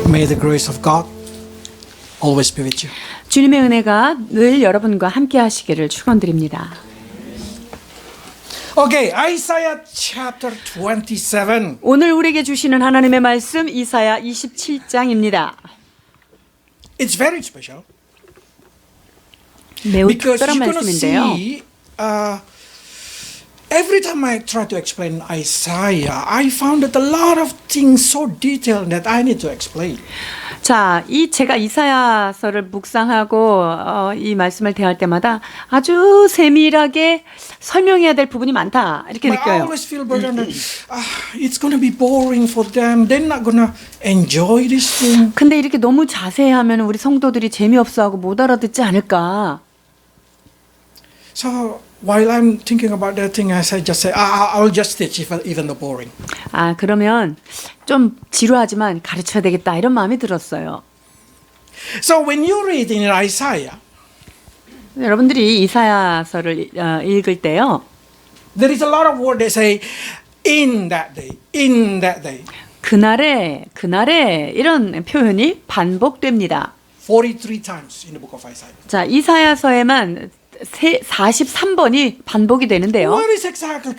May the grace of God always be with you. 주님의 은혜가 늘 여러분과 함께 하시기를 축원드립니다. Okay, Isaiah chapter 27. 오늘 우리에게 주시는 하나님의 말씀 이사야 27장입니다. It's very special 매우 because 특별한 you're going to 말씀인데요. see every time I try to explain Isaiah, I found that a lot of things so detailed that I need to explain. 자, 제가 이사야서를 묵상하고 이 말씀을 대할 때마다 아주 세밀하게 설명해야 될 부분이 많다 이렇게 But I 느껴요. always feel burdened that it's going to be boring for them. They're not going to enjoy this thing. 근데 이렇게 너무 자세히 하면 우리 성도들이 재미없어하고 못 알아듣지 않을까? So while I'm thinking about that thing, I just say, I'll just teach even though boring. 그러면 좀 지루하지만 가르쳐야 되겠다 이런 마음이 들었어요. So when you read in Isaiah, 여러분들이 이사야서를 읽을 때요. there is a lot of word they say, in that day, in that day. 그날에 이런 표현이 반복됩니다. 43 times in the book of Isaiah. 자, 이사야서에만 43번이 반복이 되는데요. What is exactly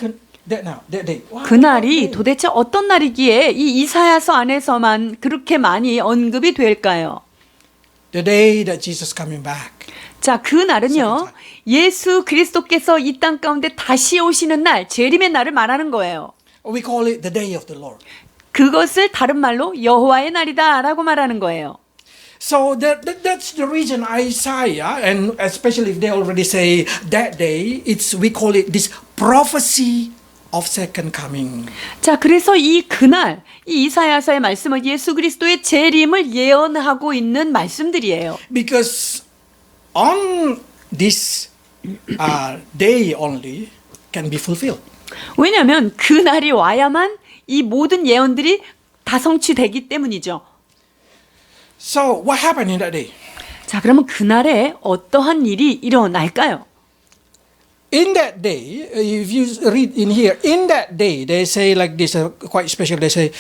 that now? That day. What 그날이 day? 도대체 어떤 날이기에 이 이사야서 안에서만 그렇게 많이 언급이 될까요? The day that Jesus coming back. 자, 그 날은요. 예수 그리스도께서 이 땅 가운데 다시 오시는 날, 재림의 날을 말하는 거예요. We call it the day of the Lord. 그것을 다른 말로 여호와의 날이다라고 말하는 거예요. So that's the reason Isaiah, and especially if they already say that day, we call it this prophecy of second coming. 자, 그래서 그날 이 이사야서의 말씀은 예수 그리스도의 재림을 예언하고 있는 말씀들이에요. Because on this day only can be fulfilled. 왜냐하면 그 날이 와야만 이 모든 예언들이 다 성취되기 때문이죠. So what happened in that day? 자, 그러면 그날에 어떠한 일이 일어날까요? In that day, if you read in here, in that day, they say like this, quite special. They say,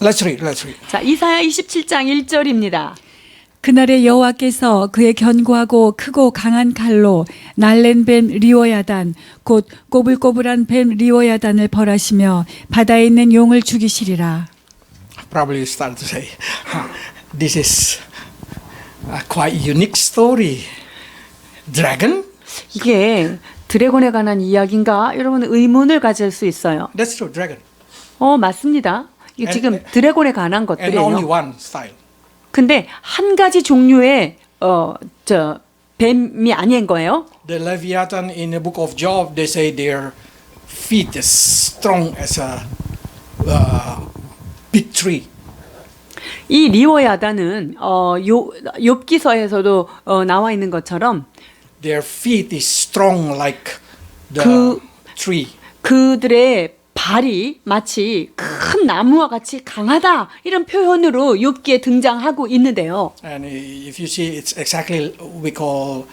let's read. 자, 이사야 27장 1절입니다. 그날에 여호와께서 그의 견고하고 크고 강한 칼로 날랜 뱀 리워야단 곧 꼬불꼬불한 뱀 리워야단을 벌하시며 바다에 있는 용을 죽이시리라. Probably you start to say, this is a quite unique story. Dragon? 이게 드래곤에 관한 이야기인가? 여러분 의문을 가질 수 있어요. That's true, dragon. 맞습니다. 이게 지금 드래곤에 관한 And only 것들이에요. one style. 근데 한 가지 종류의 뱀이 아닌 거예요. The Leviathan in the book of Job, they say their feet is strong as a big tree. 이 리워야다는 욥기서에서도 나와 있는 것처럼 Their feet is strong like the 그- tree. 그들의 발이 마치 큰 나무와 같이 강하다 이런 표현으로 욥기에 등장하고 있는데요. And if you see, it's exactly we call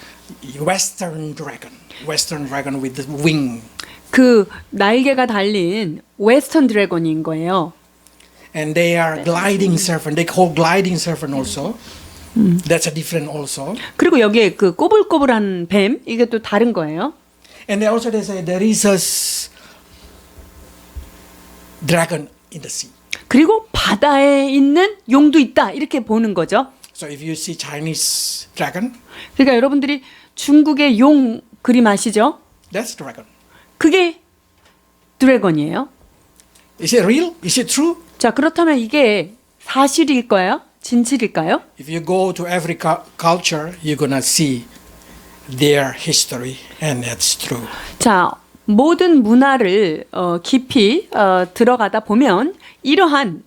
Western dragon with the wing. 그 날개가 달린 웨스턴 드래곤인 거예요. And they are gliding serpent. They call gliding serpent also. That's a different also. 그리고 여기에 그 꼬불꼬불한 뱀 이게 또 다른 거예요. And they also they say there is a dragon in the sea. 그리고 바다에 있는 용도 있다 이렇게 보는 거죠. So if you see Chinese dragon, 그러니까 여러분들이 중국의 용 그림 아시죠? that's dragon. 그게 드래곤이에요. Is it real? Is it true? 자, 그렇다면 이게 사실일까요? 진실일까요? If you go to every culture, you're gonna see their history, and that's true. 자, 모든 문화를 깊이 들어가다 보면 이러한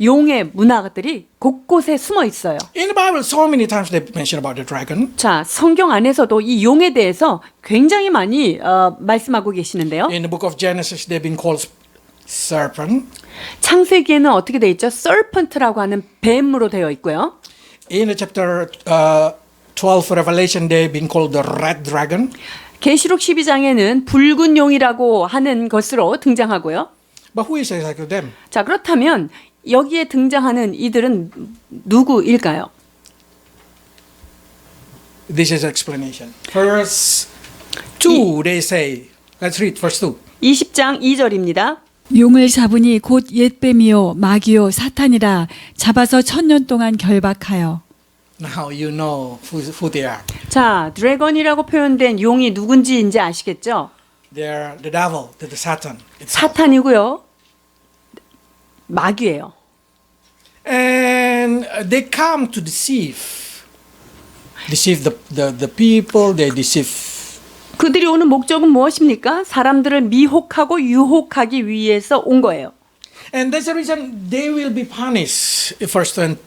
용의 문화들이 곳곳에 숨어 있어요. In the Bible, so many times they mention about the dragon. 자, 성경 안에서도 이 용에 대해서 굉장히 많이 말씀하고 계시는데요. In the book of Genesis, they've been called serpent. 창세기에는 어떻게 되어 있죠? serpent라고 하는 뱀으로 되어 있고요. In the chapter 12 Revelation, they've been called the red dragon. 계시록 12장에는 붉은 용이라고 하는 것으로 등장하고요. But who is Isaiah to them? 자, 그렇다면 여기에 등장하는 이들은 누구일까요? This is explanation. Verse 2, they say, let's read verse 2. 20장 2절입니다. 용을 잡으니 곧 옛뱀이요 마귀요 사탄이라 잡아서 1000년 동안 결박하여. Now you know who they are. 자, 드래곤이라고 표현된 용이 누군지 이제 아시겠죠? They are the devil, the Satan. 사탄이고요. 마귀예요. And they come to deceive the people, they deceive. 그들이 오는 목적은 무엇입니까? 사람들을 미혹하고 유혹하기 위해서 온 거예요. And that's the reason they will be punished. Verse 10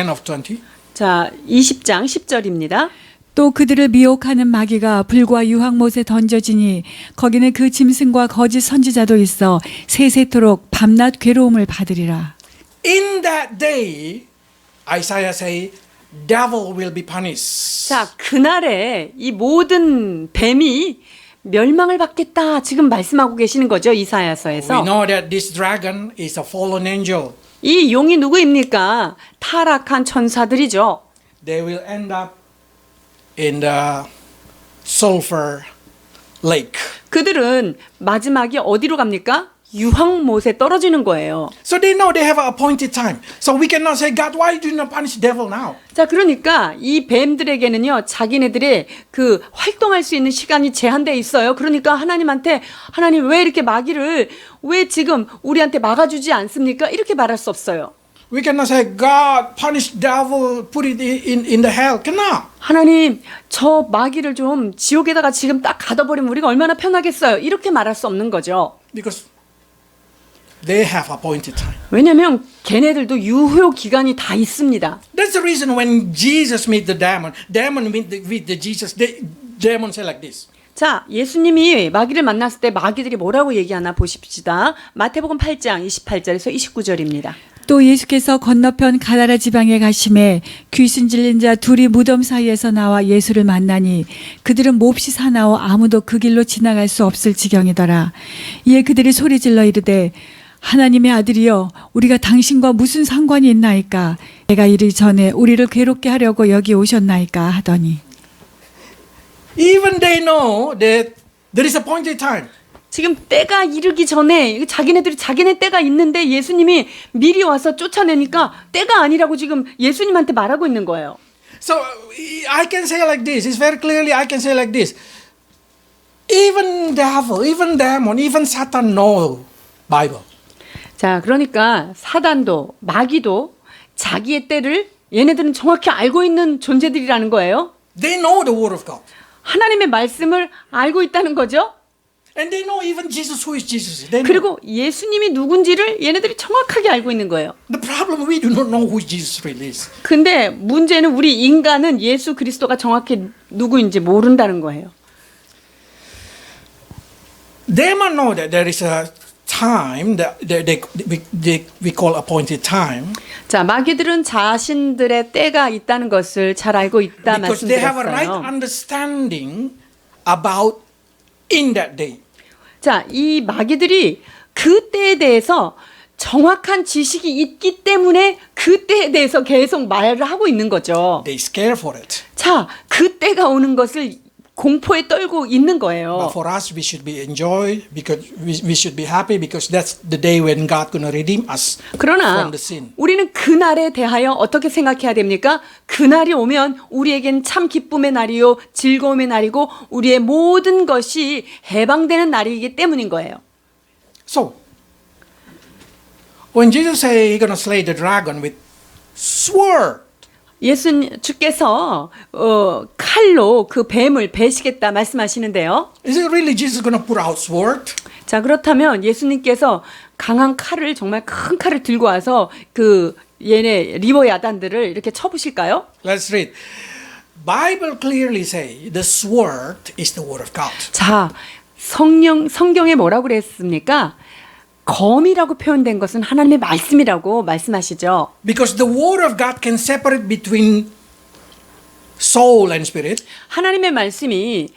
of 20. 자, 20장 10절입니다. 또 그들을 미혹하는 마귀가 불과 유황못에 던져지니 거기는 그 짐승과 거짓 선지자도 있어 세세토록 밤낮 괴로움을 받으리라. In that day, Isaiah say, devil will be punished. 자, 그날에 이 모든 뱀이 멸망을 받겠다. 지금 말씀하고 계시는 거죠, We 이사야서에서. know that this dragon is a fallen angel. 이 용이 누구입니까? 타락한 천사들이죠. They will end up in the sulfur lake. 그들은 마지막에 어디로 갑니까? 유황못에 떨어지는 거예요. So they know they have an appointed time. So we cannot say, God, why do you not punish devil now? 자, 그러니까 이 뱀들에게는요, 자기네들의 그 활동할 수 있는 시간이 제한돼 있어요. 그러니까 하나님한테, 하나님 왜 이렇게 마귀를 왜 지금 우리한테 막아주지 않습니까? 이렇게 말할 수 없어요. We cannot say, God, punish devil, put it in the hell. Cannot. 하나님, 저 마귀를 좀 지옥에다가 지금 딱 가둬버리면 우리가 얼마나 편하겠어요. 이렇게 말할 수 없는 거죠. Because they have appointed time. 왜냐하면 걔네들도 유효 기간이 다 있습니다. That's the reason when Jesus meet the demon meet the Jesus, demon say like this. 자, 예수님이 마귀를 만났을 때 마귀들이 뭐라고 얘기하나 보십시다. 마태복음 8장 28절에서 29절입니다. 또 예수께서 건너편 가다라 지방에 가심에 귀신 들린 자 둘이 무덤 사이에서 나와 예수를 만나니 그들은 몹시 사나워 아무도 그 길로 지나갈 수 없을 지경이더라. 이에 그들이 소리질러 이르되 하나님의 아들이여 우리가 당신과 무슨 상관이 있나이까? 내가 이르기 전에 우리를 괴롭게 하려고 여기 오셨나이까 하더니. Even they know that there is appointed time. 지금 때가 이르기 전에 자기네들이 자기네 때가 있는데 예수님이 미리 와서 쫓아내니까 때가 아니라고 지금 예수님한테 말하고 있는 거예요. So I can say like this. It's very clearly I can say like this. Even devil, even demon, even Satan know Bible. 자, 그러니까 사단도 마귀도 자기의 때를 얘네들은 정확히 알고 있는 존재들이라는 거예요. They know the word of God. 하나님의 말씀을 알고 있다는 거죠. And they know even Jesus, who is Jesus. They know. 그리고 예수님이 누군지를 얘네들이 정확하게 알고 있는 거예요. The problem, we do not know who Jesus really is. 근데 문제는 우리 인간은 예수 그리스도가 정확히 누구인지 모른다는 거예요. They might know that there is a time that we call appointed time. 자, 마귀들은 자신들의 때가 있다는 것을 잘 알고 있다 Because they have a right 말씀드렸어요. understanding about in that day. 자, 이 마귀들이 그 때에 대해서 정확한 지식이 있기 때문에 그 때에 대해서 계속 말을 하고 있는 거죠. They scare for it. 자, 그 때가 오는 것을 공포에 떨고 있는 거예요. But for us, we should be enjoy because we should be happy because that's the day when God gonna redeem us 그러나 from the sin. 우리는 그날에 대하여 어떻게 생각해야 됩니까? 그날이 오면 우리에겐 참 기쁨의 날이요 즐거움의 날이고 우리의 모든 것이 해방되는 날이기 때문인 거예요. So, when Jesus say He's gonna slay the dragon with sword, 주께서 칼로 그 뱀을 베시겠다 말씀하시는데요. is it really Jesus gonna put out sword? 자, 그렇다면 예수님께서 강한 칼을 정말 큰 칼을 들고 와서 그 얘네 리버 야단들을 이렇게 쳐부실까요? Let's read. Bible clearly say the sword is the word of God. 자, 성경에 뭐라고 그랬습니까? 검이라고 표현된 것은 하나님의 말씀이라고 말씀하시죠. Because the word of God can separate between soul and spirit. 하나님의 말씀이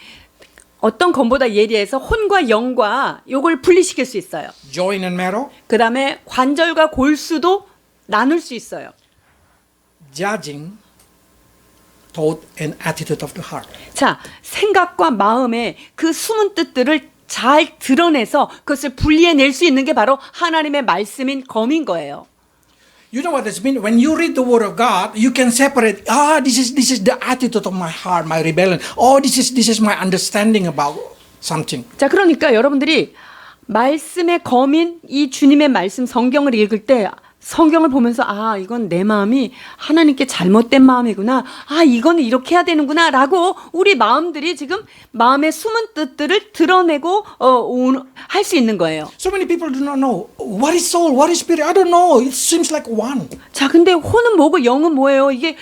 어떤 검보다 예리해서 혼과 영과 요걸 분리시킬 수 있어요. joint and marrow, 그 다음에 관절과 골수도 나눌 수 있어요. judging thought and attitude of the heart. 자, 생각과 마음의 그 숨은 뜻들을 잘 드러내서 그것을 분리해낼 수 있는 게 바로 하나님의 말씀인 검인 거예요. You know what this means? When you read the Word of God, you can separate. This is the attitude of my heart, my rebellion. This is my understanding about something. 자, 그러니까 여러분들이 말씀의 검인 이 주님의 말씀 성경을 읽을 때 성경을 보면서 이건 내 마음이 하나님께 잘못된 마음이구나. 이거는 이렇게 해야 되는구나. 라고 우리 마음들이 지금 마음의 숨은 뜻들을 드러내고 할 수 있는 거예요. So many people do not know what is soul, what is spirit. I don't know. It seems like one. 자, 근데 혼은 뭐고 영은 뭐예요? 이게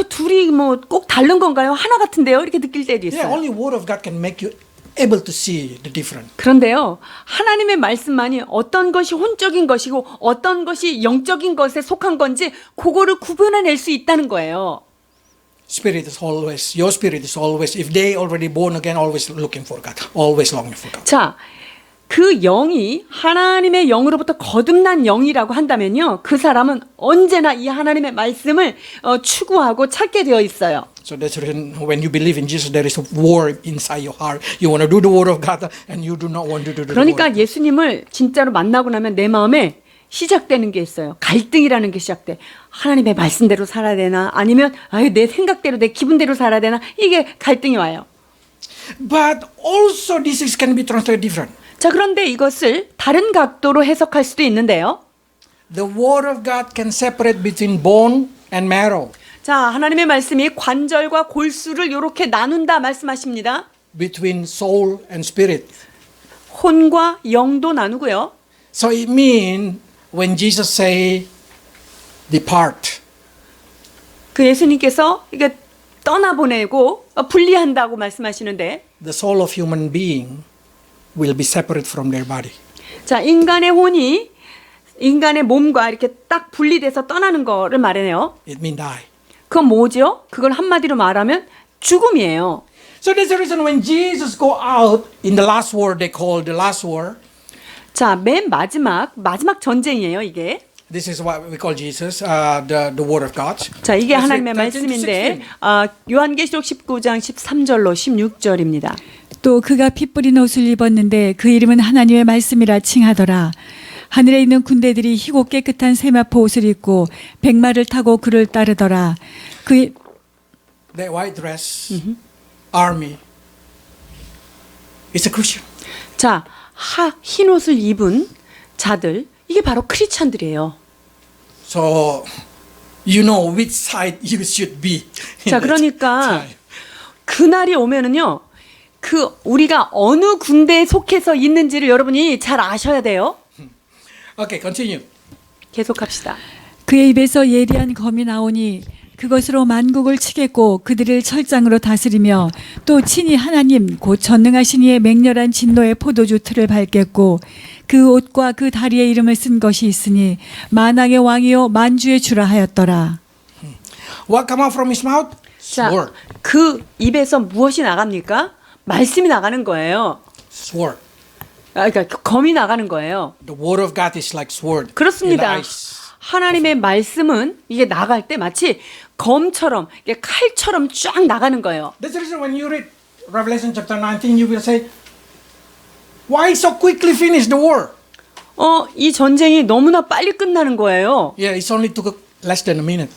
둘이 뭐 꼭 다른 건가요? 하나 같은데요? 이렇게 느낄 때도 있어요. Yeah, only Word of God can make you able to see the difference. 그런데요, 하나님의 말씀만이 어떤 것이 혼적인 것이고 어떤 것이 영적인 것에 속한 건지 그거를 구분해낼 수 있다는 거예요. Spirit is always, your spirit is always, if they already born again, always looking for God, always longing for God. 자, 그 영이 하나님의 영으로부터 거듭난 영이라고 한다면요, 그 사람은 언제나 이 하나님의 말씀을 추구하고 찾게 되어 있어요. So that's the reason when you believe in Jesus, there is a war inside your heart. You want to do the Word of God, and you do not want to do the Word. 그러니까 예수님을 진짜로 만나고 나면 내 마음에 시작되는 게 있어요. 갈등이라는 게 시작돼. 하나님의 말씀대로 살아야 되나? 아니면 내 생각대로, 내 기분대로 살아야 되나? 이게 갈등이 와요. But also this can be translated different. 자, 그런데 이것을 다른 각도로 해석할 수도 있는데요. The Word of God can separate between bone and marrow, 자, 하나님의 말씀이 관절과 골수를 이렇게 나눈다 말씀하십니다. between soul and spirit. 혼과 영도 나누고요. So it means when Jesus say, depart, 그 예수님께서 이게 떠나보내고 분리한다고 말씀하시는데, the soul of human being will be separate from their body. 자, 인간의 혼이 인간의 몸과 이렇게 딱 분리돼서 떠나는 거를 말해요. It means die. 그건 뭐죠? 그걸 한마디로 말하면 죽음이에요. So that's the reason when Jesus go out in the last war, they call the last war. 자, 맨 마지막 전쟁이에요, 이게. This is what we call Jesus, the Word of God. 자, 이게 하나님의 13 to 말씀인데 16. 요한계시록 19장 13절로 16절입니다. 또 그가 피 뿌린 옷을 입었는데 그 이름은 하나님의 말씀이라 칭하더라. 하늘에 있는 군대들이 희고 깨끗한 세마포 옷을 입고 백마를 타고 그를 따르더라. 그의 That white dress, army, it's a Christian. 자, 흰 옷을 입은 자들, 이게 바로 크리스찬들이에요. So you know which side you should be. 자, 그러니까 그날이 오면은요, 우리가 어느 군대에 속해서 있는지를 여러분이 잘 아셔야 돼요. Okay, continue. 계속합시다. 그의 입에서 예리한 검이 나오니 그것으로 만국을 치겠고 그들을 철장으로 다스리며 또 친히 하나님 곧 전능하신 이의 맹렬한 진노의 포도주 틀을 밟겠고 그 옷과 그 다리의 이름을 쓴 것이 있으니 만왕의 왕이요 만주의 주라 하였더라. What come out from his mouth? 자, Sword. 그 입에서 무엇이 나갑니까? 말씀이 나가는 거예요. Sword. 그러니까 검이 나가는 거예요. The Word of God is like sword. 그렇습니다. In the eyes. 하나님의 말씀은 이게 나갈 때 마치 검처럼, 이게 칼처럼 쫙 나가는 거예요. That's the reason when you read Revelation chapter 19, you will say, why so quickly finish the war? 이 전쟁이 너무나 빨리 끝나는 거예요. Yeah, it's only took less than a minute.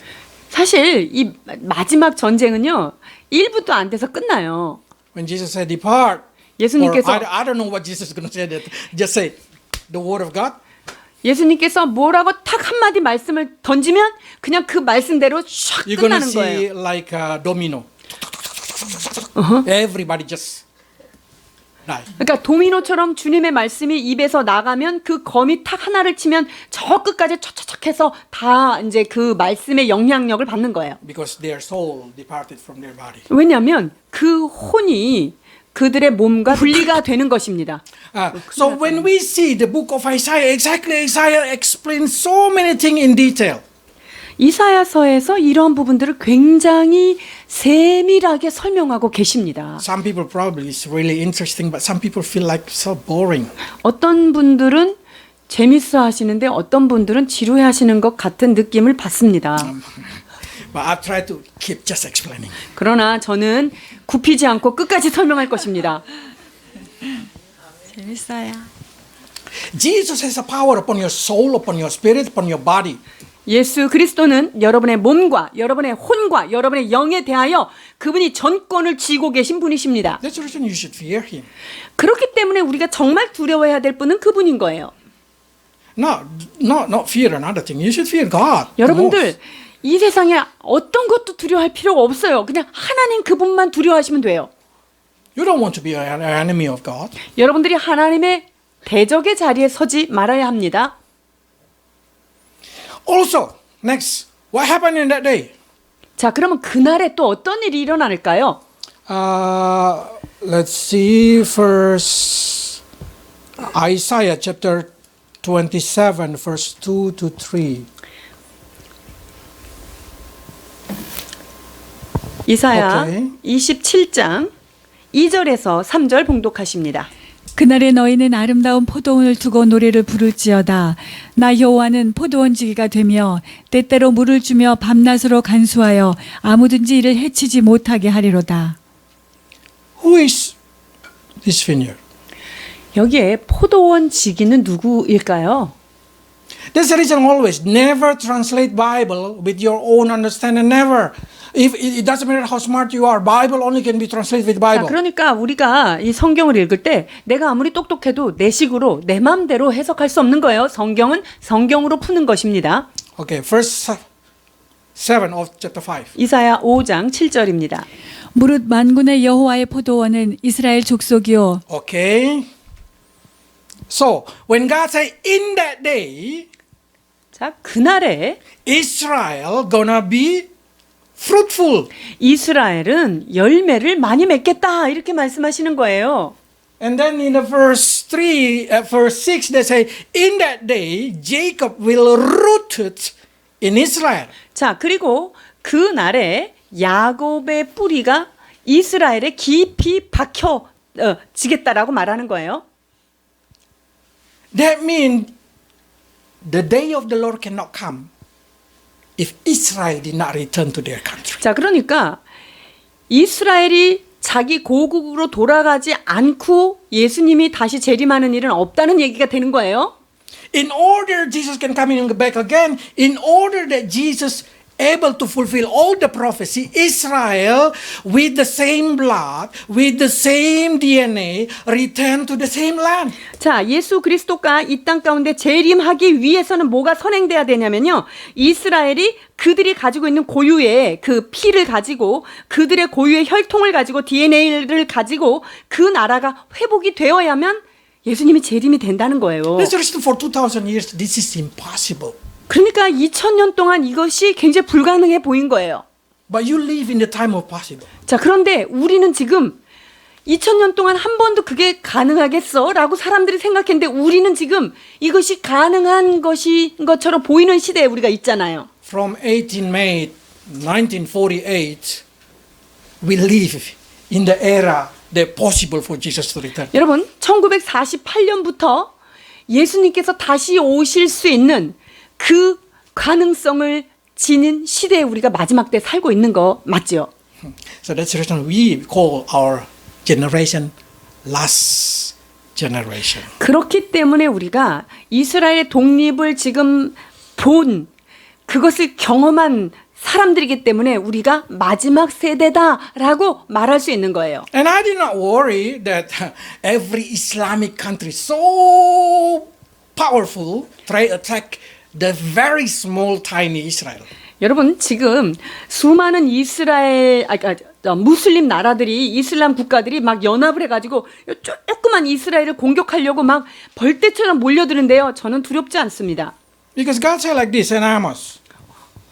사실 이 마지막 전쟁은요, 1분도 안 돼서 끝나요. When Jesus said, depart, or 예수님께서 I don't know what Jesus is going to say. That just say, the Word of God. 예수님께서 뭐라고 탁 한마디 말씀을 던지면 그냥 그 말씀대로 쫙 You're going to 끝나는 see 거예요. like a domino. Everybody just die. 그러니까 도미노처럼 주님의 말씀이 입에서 나가면 그 검이 탁 하나를 치면 저 끝까지 척척척 해서 다 이제 그 말씀의 영향력을 받는 거예요. Because their soul departed from their body. 왜냐하면 그 혼이 그들의 몸과 분리가 되는 것입니다. So when we see the book of Isaiah, exactly Isaiah explains so many things in detail. 이사야서에서 이러한 부분들을 굉장히 세밀하게 설명하고 계십니다. Some people probably it's really interesting, but some people feel like so boring. 어떤 분들은 재밌어 하시는데 어떤 분들은 지루해 하시는 것 같은 느낌을 받습니다. But I try to keep just explaining. 그러나 저는 굽히지 않고 끝까지 설명할 것입니다. 재밌어요. Jesus has a power upon your soul, upon your spirit, upon your body. 예수 그리스도는 여러분의 몸과 여러분의 혼과 여러분의 영에 대하여 그분이 전권을 쥐고 계신 분이십니다. That's the reason you should fear him. 그렇기 때문에 우리가 정말 두려워해야 될 분은 그분인 거예요. Not fear another thing. You should fear God. the 여러분들 most. 이 세상에 어떤 것도 두려워할 필요가 없어요. 그냥 하나님 그분만 두려워하시면 돼요. You don't want to be an enemy of God. 여러분들이 하나님의 대적의 자리에 서지 말아야 합니다. Also, next, what happened in that day? 자, 그러면 그날에 또 어떤 일이 일어날까요? Let's see first Isaiah chapter 27 verse 2 to 3. 이사야 오케이. 27장 2절에서 3절 봉독하십니다. 그날에 너희는 아름다운 포도원을 두고 노래를 부를지어다. 나 여호와는 포도원지기가 되며 때때로 물을 주며 밤낮으로 간수하여 아무든지 이를 해치지 못하게 하리로다. Who is this vineyard? 여기에 포도원 지기는 누구일까요? That's the reason always never translate Bible with your own understanding. Never. If it doesn't matter how smart you are, Bible only can be translated with 자, Bible. 그러니까 우리가 이 성경을 읽을 때 내가 아무리 똑똑해도 내 식으로 내 마음대로 해석할 수 없는 거예요. 성경은 성경으로 푸는 것입니다. Okay, verse 7 of chapter 5. 이사야 5장 7절입니다. 무릇 만군의 여호와의 포도원은 이스라엘 족속이요 Okay. So, when God say in that day, 자, 그날에 Israel gonna be fruitful. 이스라엘은 열매를 많이 맺겠다 이렇게 말씀하시는 거예요. And then in the verse 3, verse 6, they say, in that day, Jacob will root it in Israel. 자, 그리고 그 날에 야곱의 뿌리가 이스라엘에 깊이 박혀 지겠다라고 말하는 거예요. That means the day of the Lord cannot come if Israel did not return to their country. 자, 그러니까 이스라엘이 자기 고국으로 돌아가지 않고 예수님이 다시 재림하는 일은 없다는 얘기가 되는 거예요. In order Jesus can come in back again, in order that Jesus able to fulfill all the prophecy, Israel with the same blood, with the same DNA, return to the same land. 자, 예수 그리스도가 이 땅 가운데 재림하기 위해서는 뭐가 선행돼야 되냐면요. 이스라엘이 그들이 가지고 있는 고유의 그 피를 가지고 그들의 고유의 혈통을 가지고 DNA를 가지고 그 나라가 회복이 되어야만 예수님이 재림이 된다는 거예요. That's the reason for 2,000 years this is impossible. 그러니까 2000년 동안 이것이 굉장히 불가능해 보인 거예요. But you live in the time of possible. 자, 그런데 우리는 지금 2000년 동안 한 번도 그게 가능하겠어? 라고 사람들이 생각했는데 우리는 지금 이것이 가능한 것인 것처럼 보이는 시대에 우리가 있잖아요. From 18 May 1948, we live in the era that possible for Jesus to return. 여러분, 1948년부터 예수님께서 다시 오실 수 있는 그 가능성을 지닌 시대에 우리가 마지막 때 살고 있는 거 맞죠? So that's the reason we call our generation last generation. 그렇기 때문에 우리가 이스라엘의 독립을 지금 본 그것을 경험한 사람들이기 때문에 우리가 마지막 세대다라고 말할 수 있는 거예요. And I did not worry that every Islamic country so powerful try to attack the very small tiny Israel. 여러분 지금 수많은 무슬림 나라들이 이슬람 국가들이 막 연합을 해가지고 조그만 이스라엘을 공격하려고 막 벌떼처럼 몰려드는데요. 저는 두렵지 않습니다. Because God said like this in Amos.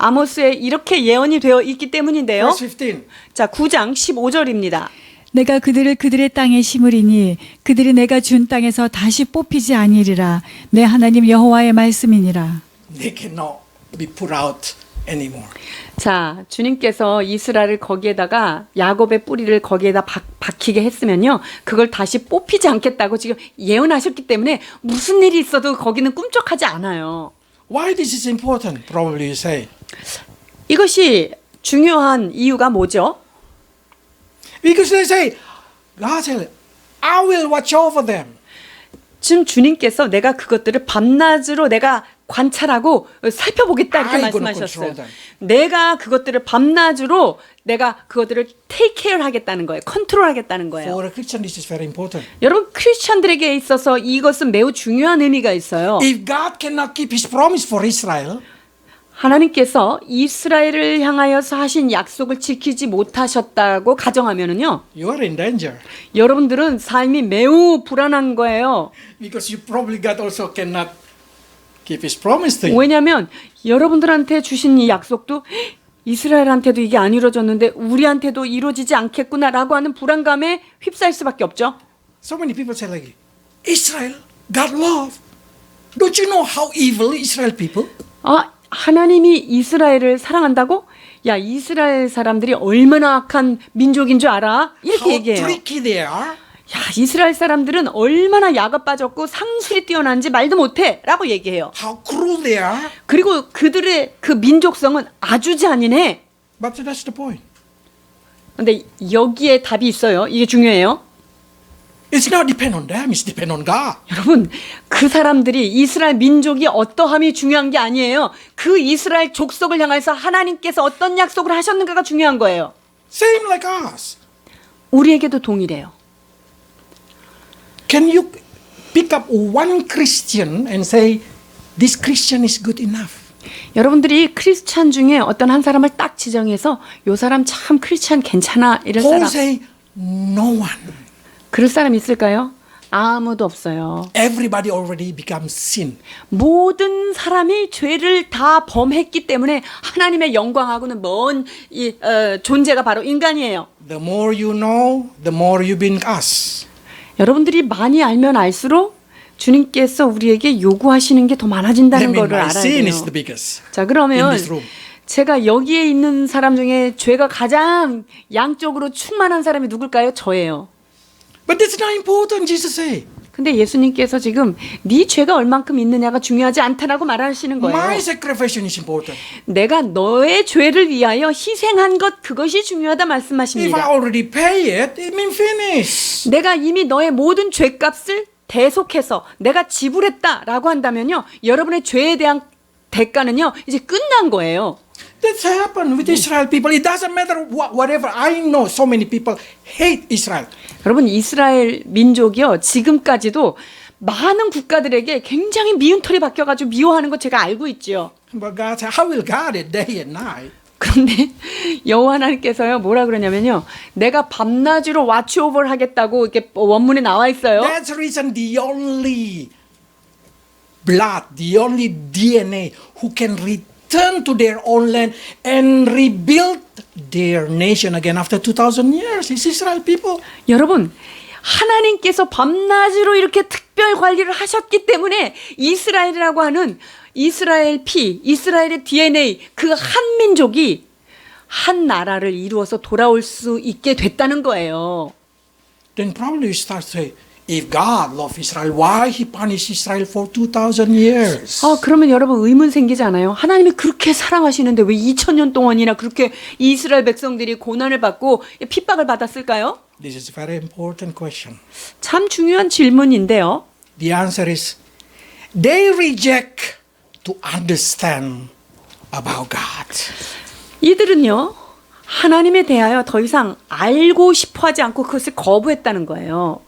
아모스에 이렇게 예언이 되어 있기 때문인데요. Verse 15. 자, 9장 15절입니다. 내가 그들을 그들의 땅에 심으리니 그들이 내가 준 땅에서 다시 뽑히지 아니리라. 내 하나님 여호와의 말씀이니라. They cannot be put out anymore. 자, 주님께서 이스라엘을 거기에다가 야곱의 뿌리를 거기에다 박히게 했으면요. 그걸 다시 뽑히지 않겠다고 지금 예언하셨기 때문에 무슨 일이 있어도 거기는 꿈쩍하지 않아요. Why this is important? Probably you say. 이것이 중요한 이유가 뭐죠? Because they say, God said, I will watch over them. 지금 주님께서 내가 그것들을 밤낮으로 내가 관찰하고 살펴보겠다 이렇게 I gonna 말씀하셨어요. control them. 내가 그것들을 밤낮으로 내가 그것들을 take care 하겠다는 거예요. 컨트롤 하겠다는 거예요. For a Christian, this is very important. 여러분 크리스천들에게 있어서 이것은 매우 중요한 의미가 있어요. If God cannot keep His promise for Israel, 하나님께서 이스라엘을 향하여서 하신 약속을 지키지 못하셨다고 가정하면은요. you are in danger. 여러분들은 삶이 매우 불안한 거예요. Because you probably God also cannot keep His promise to you. 왜냐하면 여러분들한테 주신 이 약속도 이스라엘한테도 이게 안 이루어졌는데 우리한테도 이루어지지 않겠구나라고 하는 불안감에 휩싸일 수밖에 없죠. So many people say like, Israel, God love. Don't you know how evil Israel people? 아, 하나님이 이스라엘을 사랑한다고? 야, 이스라엘 사람들이 얼마나 악한 민족인 줄 알아? 이렇게 How 얘기해요. tricky they are. 야, 이스라엘 사람들은 얼마나 야가 빠졌고 상술이 뛰어난지 말도 못해 라고 얘기해요. How cruel they are. 그리고 그들의 그 민족성은 아주 잔인해. But that's the point. 근데 여기에 답이 있어요. 이게 중요해요. It's not depend on them. It's depend on God. 여러분, 그 사람들이 이스라엘 민족이 어떠함이 중요한 게 아니에요. 그 이스라엘 족속을 향해서 하나님께서 어떤 약속을 하셨는가가 중요한 거예요. Same like us. 우리에게도 동일해요. Can you pick up one Christian and say, this Christian is good enough? 여러분들이 크리스찬 중에 어떤 한 사람을 딱 지정해서 요 사람 참 크리스찬 괜찮아 이럴 Paul 사람 say, no one. 그럴 사람 있을까요? 아무도 없어요. Everybody already becomes sin. 모든 사람이 죄를 다 범했기 때문에 하나님의 영광하고는 먼 존재가 바로 인간이에요. The more you know, the more you being us. 여러분들이 많이 알면 알수록 주님께서 우리에게 요구하시는 게 더 많아진다는 거를 my 알아야 sin 돼요. is the biggest. 자, in 그러면 this room. 제가 여기에 있는 사람 중에 죄가 가장 양쪽으로 충만한 사람이 누굴까요? 저예요. But that's not important, Jesus say. 근데 예수님께서 지금 네 죄가 얼만큼 있느냐가 중요하지 않다라고 말하시는 거예요. My sacrifice is important. 내가 너의 죄를 위하여 희생한 것 그것이 중요하다 If I 말씀하십니다. already pay it, it means finish. 내가 이미 너의 모든 죄값을 대속해서 내가 지불했다라고 한다면요. 여러분의 죄에 대한 대가는요. 이제 끝난 거예요. That's happened with Israel people. It doesn't matter whatever. I know so many people hate Israel. 여러분 이스라엘 민족이요. 지금까지도 많은 국가들에게 굉장히 미운 털이 박혀가지고 미워하는 거 제가 알고 있지요. But God said, how will God it day and night? 그런데 여호와 하나님께서요 뭐라 그러냐면요 내가 밤낮으로 왓치오버를 하겠다고 이렇게 원문에 나와 있어요. That's the reason the only blood, the only DNA who can return to their own land and rebuild their nation again after 2,000 years is Israel people. 여러분 하나님께서 밤낮으로 이렇게 특별 관리를 하셨기 때문에 이스라엘이라고 하는 이스라엘 피, 이스라엘의 DNA 그 한 민족이 한 나라를 이루어서 돌아올 수 있게 됐다는 거예요. Then probably you start to say, if God loved Israel, why He punished Israel for 2,000 years? 아, 그러면 여러분 의문 생기잖아요. 하나님이 그렇게 사랑하시는데 왜 2000년 동안이나 그렇게 이스라엘 백성들이 고난을 받고 핍박을 받았을까요? This is a very important question. 참 중요한 질문인데요. The answer is, they reject to understand about God. 이들은요. 하나님에 대하여 더 이상 알고 싶어 하지 않고 그것을 거부했다는 거예요.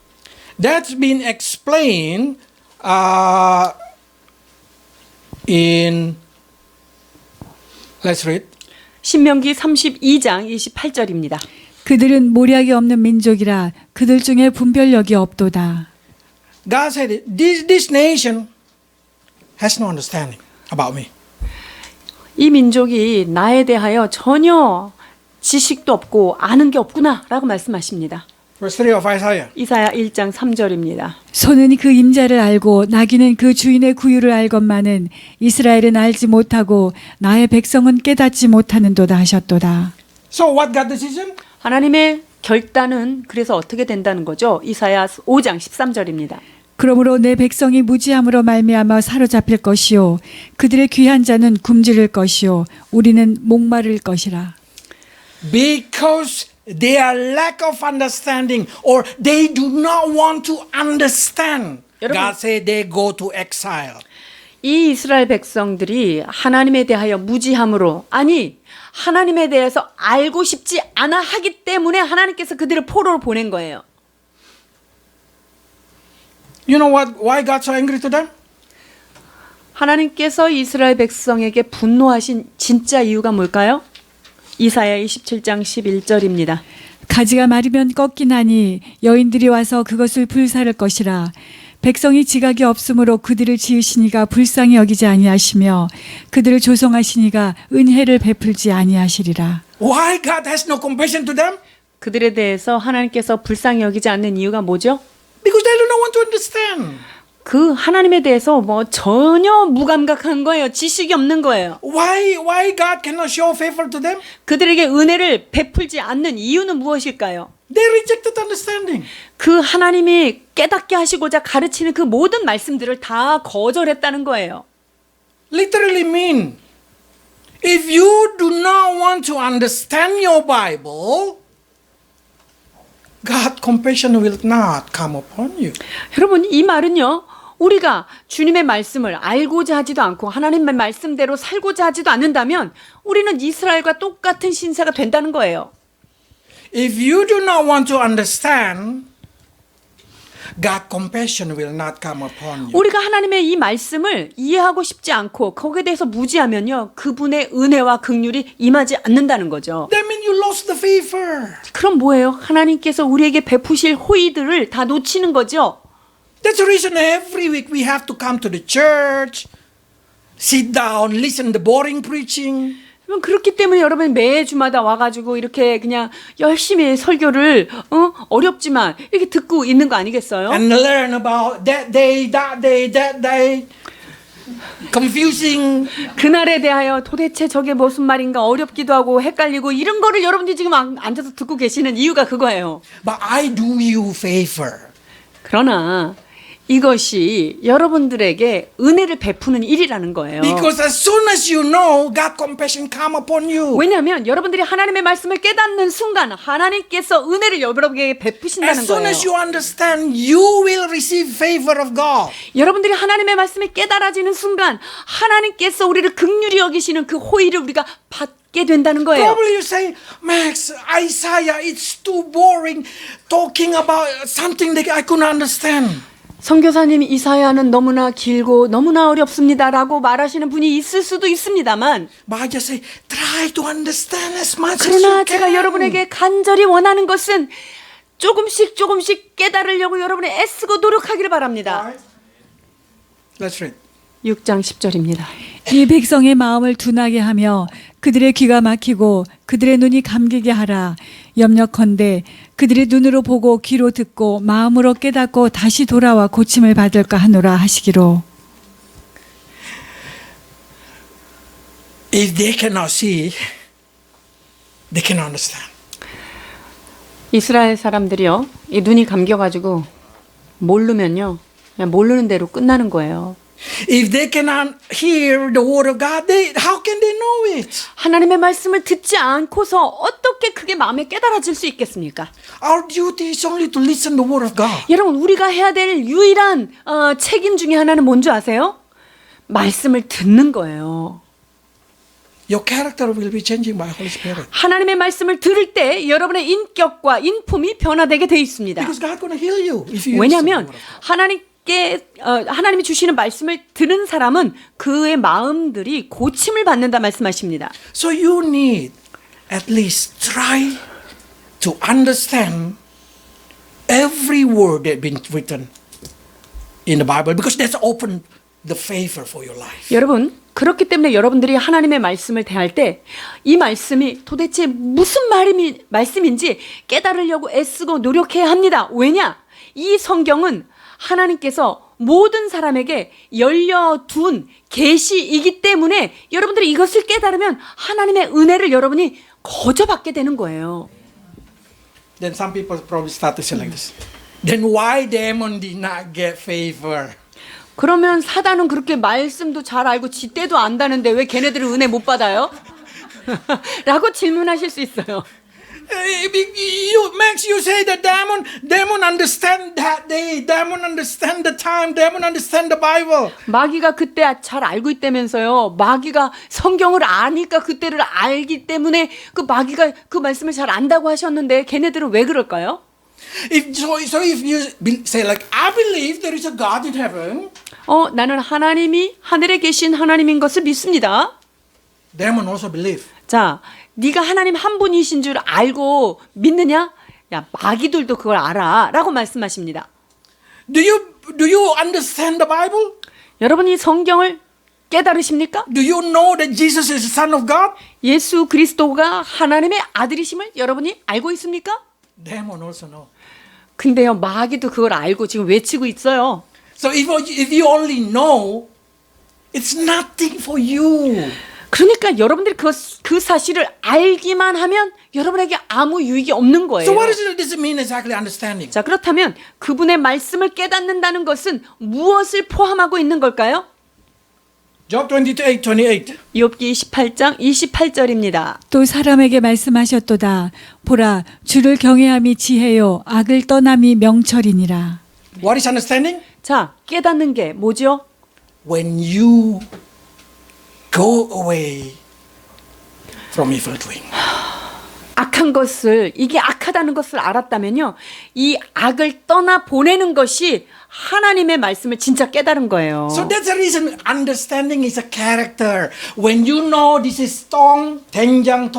That's been explained in, let's read. 신명기 32장 28절입니다. 그들은 모략이 없는 민족이라 그들 중에 분별력이 없도다. God said, this nation has no understanding about me. 이 민족이 나에 대하여 전혀 지식도 없고 아는 게 없구나라고 말씀하십니다. Verse 3 of Isaiah. 이사야 1장 3절입니다. 소는 그 임자를 알고 나귀는 그 주인의 구유를 알건만은 이스라엘은 알지 못하고 나의 백성은 깨닫지 못하는도다 하셨도다. So what God decision? 하나님의 결단은 그래서 어떻게 된다는 거죠? 이사야 5장 13절입니다. 그러므로 내 백성이 무지함으로 말미암아 사로잡힐 것이요 그들의 귀한 자는 굶주릴 것이요 우리는 목마를 것이라. Because they are lack of understanding or they do not want to understand. 여러분. God said they go to exile. 이 이스라엘 백성들이 하나님에 대하여 무지함으로 아니 하나님에 대해서 알고 싶지 않아 하기 때문에 하나님께서 그들을 포로로 보낸 거예요. You know what? Why God so angry to them? 하나님께서 이스라엘 백성에게 분노하신 진짜 이유가 뭘까요? 이사야 27장 11절입니다. 가지가 마르면 꺾이나니 여인들이 와서 그것을 불사를 것이라. 백성이 지각이 없으므로 그들을 지으시니가 불쌍히 여기지 아니하시며 그들을 조성하시니가 은혜를 베풀지 아니하시리라. Why God has no compassion to them? 그들에 대해서 하나님께서 불쌍히 여기지 않는 이유가 뭐죠? Because they do not want to understand. 그 하나님에 대해서 뭐 전혀 무감각한 거예요. 지식이 없는 거예요. Why God cannot show favor to them? 그들에게 은혜를 베풀지 않는 이유는 무엇일까요? They rejected understanding. 그 하나님이 깨닫게 하시고자 가르치는 그 모든 말씀들을 다 거절했다는 거예요. Literally mean, if you do not want to understand your Bible, God compassion will not come upon you. 여러분 이 말은요. 우리가 주님의 말씀을 알고자 하지도 않고 하나님의 말씀대로 살고자 하지도 않는다면 우리는 이스라엘과 똑같은 신세가 된다는 거예요. If you do not want to understand, God compassion will not come upon you. 우리가 하나님의 이 말씀을 이해하고 싶지 않고 거기에 대해서 무지하면요. 그분의 은혜와 긍휼이 임하지 않는다는 거죠. That means you lost the favor. 그럼 뭐예요? 하나님께서 우리에게 베푸실 호의들을 다 놓치는 거죠. That's the reason every week we have to come to the church, sit down, listen to boring preaching. 그렇기 때문에 여러분 매주마다 와가지고 이렇게 그냥 열심히 설교를 어렵지만 이렇게 듣고 있는 거 아니겠어요? And learn about that day, that day, that day. Confusing. 그날에 대하여 도대체 저게 무슨 말인가 어렵기도 하고 헷갈리고 이런 거를 여러분들이 지금 앉아서 듣고 계시는 이유가 그거예요. But I do you favor. 그러나 이것이 여러분들에게 은혜를 베푸는 일이라는 거예요. Because as soon as you know, God compassion come upon you. 왜냐하면 여러분들이 하나님의 말씀을 깨닫는 순간 하나님께서 은혜를 여러분에게 베푸신다는 As soon 거예요. as you understand, you will receive favor of God. 여러분들이 하나님의 말씀이 깨달아지는 순간 하나님께서 우리를 긍휼히 여기시는 그 호의를 우리가 받게 된다는 거예요. Probably you say, Max, Isaiah, it's too boring talking about something that I couldn't understand. 선교사님 이사야는 너무나 길고 너무나 어렵습니다라고 말하시는 분이 있을 수도 있습니다만 But I just say, try to understand as much as 그러나 you 제가 can. 여러분에게 간절히 원하는 것은 조금씩 깨달으려고 여러분이 애쓰고 노력하기를 바랍니다. Let's read. 6장 10절입니다. 이 백성의 마음을 둔하게 하며 그들의 귀가 막히고 그들의 눈이 감기게 하라. 염려컨대 그들의 눈으로 보고 귀로 듣고 마음으로 깨닫고 다시 돌아와 고침을 받을까 하노라 하시기로. If they cannot see, they cannot understand. 이스라엘 사람들이요. 이 눈이 감겨가지고 모르면요. 그냥 모르는 대로 끝나는 거예요. If they cannot hear the word of God, how can they know it? 하나님의 말씀을 듣지 않고서 어떻게 그게 마음에 깨달아질 수 있겠습니까? Our duty is only to listen the word of God. 여러분 우리가 해야 될 유일한 책임 중에 하나는 뭔지 아세요? 말씀을 듣는 거예요. Your character will be changing by Holy Spirit. 하나님의 말씀을 들을 때 여러분의 인격과 인품이 변화되게 돼 있습니다. Because God's going to heal you if you 왜냐하면 listen to the word of God. 하나님이 주시는 말씀을 들은 사람은 그의 마음들이 고침을 받는다 말씀하십니다. So you need at least try to understand every word that been written in the Bible because that's open the favor for your life. 여러분, 그렇기 때문에 여러분들이 하나님의 말씀을 대할 때 이 말씀이 도대체 무슨 말씀인지 깨달으려고 애쓰고 노력해야 합니다. 왜냐? 이 성경은 하나님께서 모든 사람에게 열려둔 계시이기 때문에 여러분들이 이것을 깨달으면 하나님의 은혜를 여러분이 거저받게 되는 거예요. Then some people probably start to say like this. Then why demon did not get favor? 그러면 사단은 그렇게 말씀도 잘 알고 지 때도 안다는데 왜 걔네들은 은혜 못 받아요? 라고 질문하실 수 있어요. Max, you say the demon understand that day, demon understand the time, demon understand the Bible. 마귀가 그때 잘 알고 있다면서요. 마귀가 성경을 아니까 그때를 알기 때문에 그 마귀가 그 말씀을 잘 안다고 하셨는데 걔네들은 왜 그럴까요? So if you say like, I believe there is a God in heaven, 나는 하나님이 하늘에 계신 하나님인 것을 믿습니다. demon also believe. 자, 네가 하나님 한 분이신 줄 알고 믿느냐? 야, 마귀들도 그걸 알아. 라고 말씀하십니다. Do you understand the Bible? 여러분이 성경을 깨달으십니까? Do you know that Jesus is the Son of God? 예수 그리스도가 하나님의 아들이심을 여러분이 알고 있습니까? Demon also know. 근데요, 마귀도 그걸 알고 지금 외치고 있어요. So if you only know, it's nothing for you. 그러니까 여러분들이 그 사실을 알기만 하면 여러분에게 아무 유익이 없는 거예요. So what does it mean exactly understanding? 자, 그렇다면 그분의 말씀을 깨닫는다는 것은 무엇을 포함하고 있는 걸까요? Job 28:28. 욥기 28장 28절입니다. 또 사람에게 말씀하셨도다. 보라, 주를 경외함이 지혜요, 악을 떠남이 명철이니라. What is understanding? 자, 깨닫는 게 뭐죠? When you go away from evil doing. 악한 것을, 이게 악하다는 것을 알았다면요, 이 악을 떠나 보내는 것이 하나님의 말씀을 진짜 깨달은 거예요. So that's the reason understanding is a character. When you know this is tong, 된장,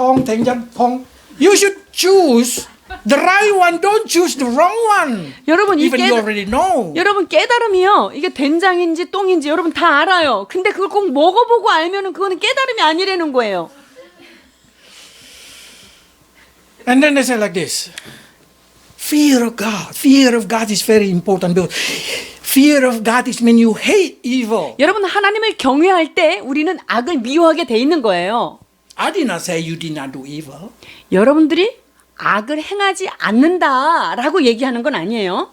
you should choose the right one. Don't choose the wrong one. 여러분, Even you already know. 여러분 깨달음이요, 이게 된장인지 똥인지 여러분 다 알아요. 근데 그걸 꼭 먹어보고 알면은 그거는 깨달음이 아니라는 거예요. And then they say like this. Fear of God. Fear of God is very important. Because fear of God is when you hate evil. 여러분, 하나님을 경외할 때 우리는 악을 미워하게 돼 있는 거예요. I did not say you did not do evil. 여러분들이 악을 행하지 않는다라고 얘기하는 건 아니에요.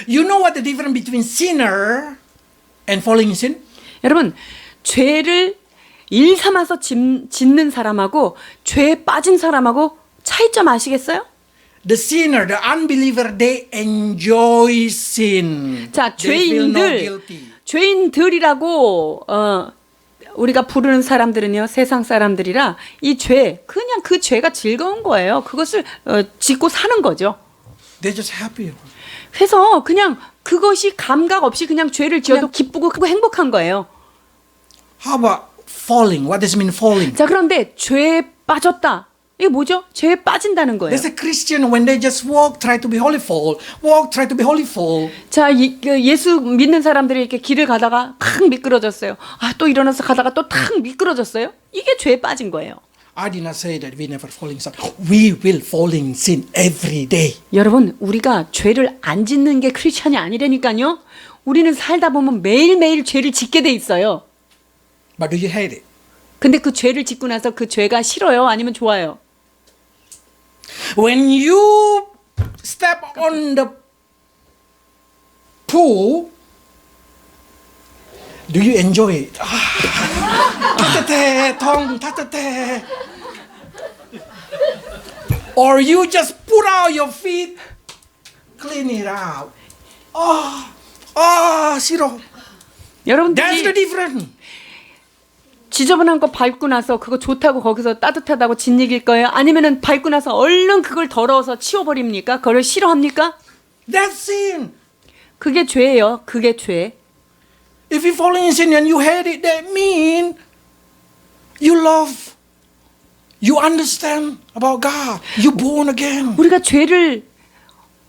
You know what the difference between sinner and falling in sin? 여러분, 죄를 일삼아서 짓는 사람하고 죄에 빠진 사람하고 차이점 아시겠어요? The sinner, the unbeliever, they enjoy sin. 자, They feel no guilty. 죄인들이라고 우리가 부르는 사람들은요, 세상 사람들이라 이 죄, 그냥 그 죄가 즐거운 거예요. 그것을 짓고 사는 거죠. They're just happy. 그래서 그냥 그것이 감각 없이 그냥 죄를 지어도 기쁘고 행복한 거예요. How about falling? What does it mean falling? 자, 그런데 죄에 빠졌다. 이게 뭐죠? 죄에 빠진다는 거예요. There's a Christian when they just walk, try to be holy, fall. Walk, try to be holy, fall. 자, 예수 믿는 사람들이 이렇게 길을 가다가 탁 미끄러졌어요. 아, 또 일어나서 가다가 또 탁 미끄러졌어요. 이게 죄에 빠진 거예요. I did not say that we never fall in sin. We will fall in sin every day. 여러분, 우리가 죄를 안 짓는 게 크리스천이 아니라니까요. 우리는 살다 보면 매일매일 죄를 짓게 돼 있어요. But do you hate it? 근데 그 죄를 짓고 나서 그 죄가 싫어요? 아니면 좋아요? When you step on the pool, do you enjoy it? 따뜻해, 통 따뜻해. Or you just put out your feet, clean it out. 싫어. That's the 여러분들이 difference. 지저분한 거 밟고 나서 그거 좋다고 거기서 따뜻하다고 짓이길 거예요? 아니면은 밟고 나서 얼른 그걸 더러워서 치워버립니까? 그걸 싫어합니까? That's sin. 그게 죄예요. 그게 죄. If you fall in sin and you hate it, that means you love, you understand about God, you born again. 우리가 죄를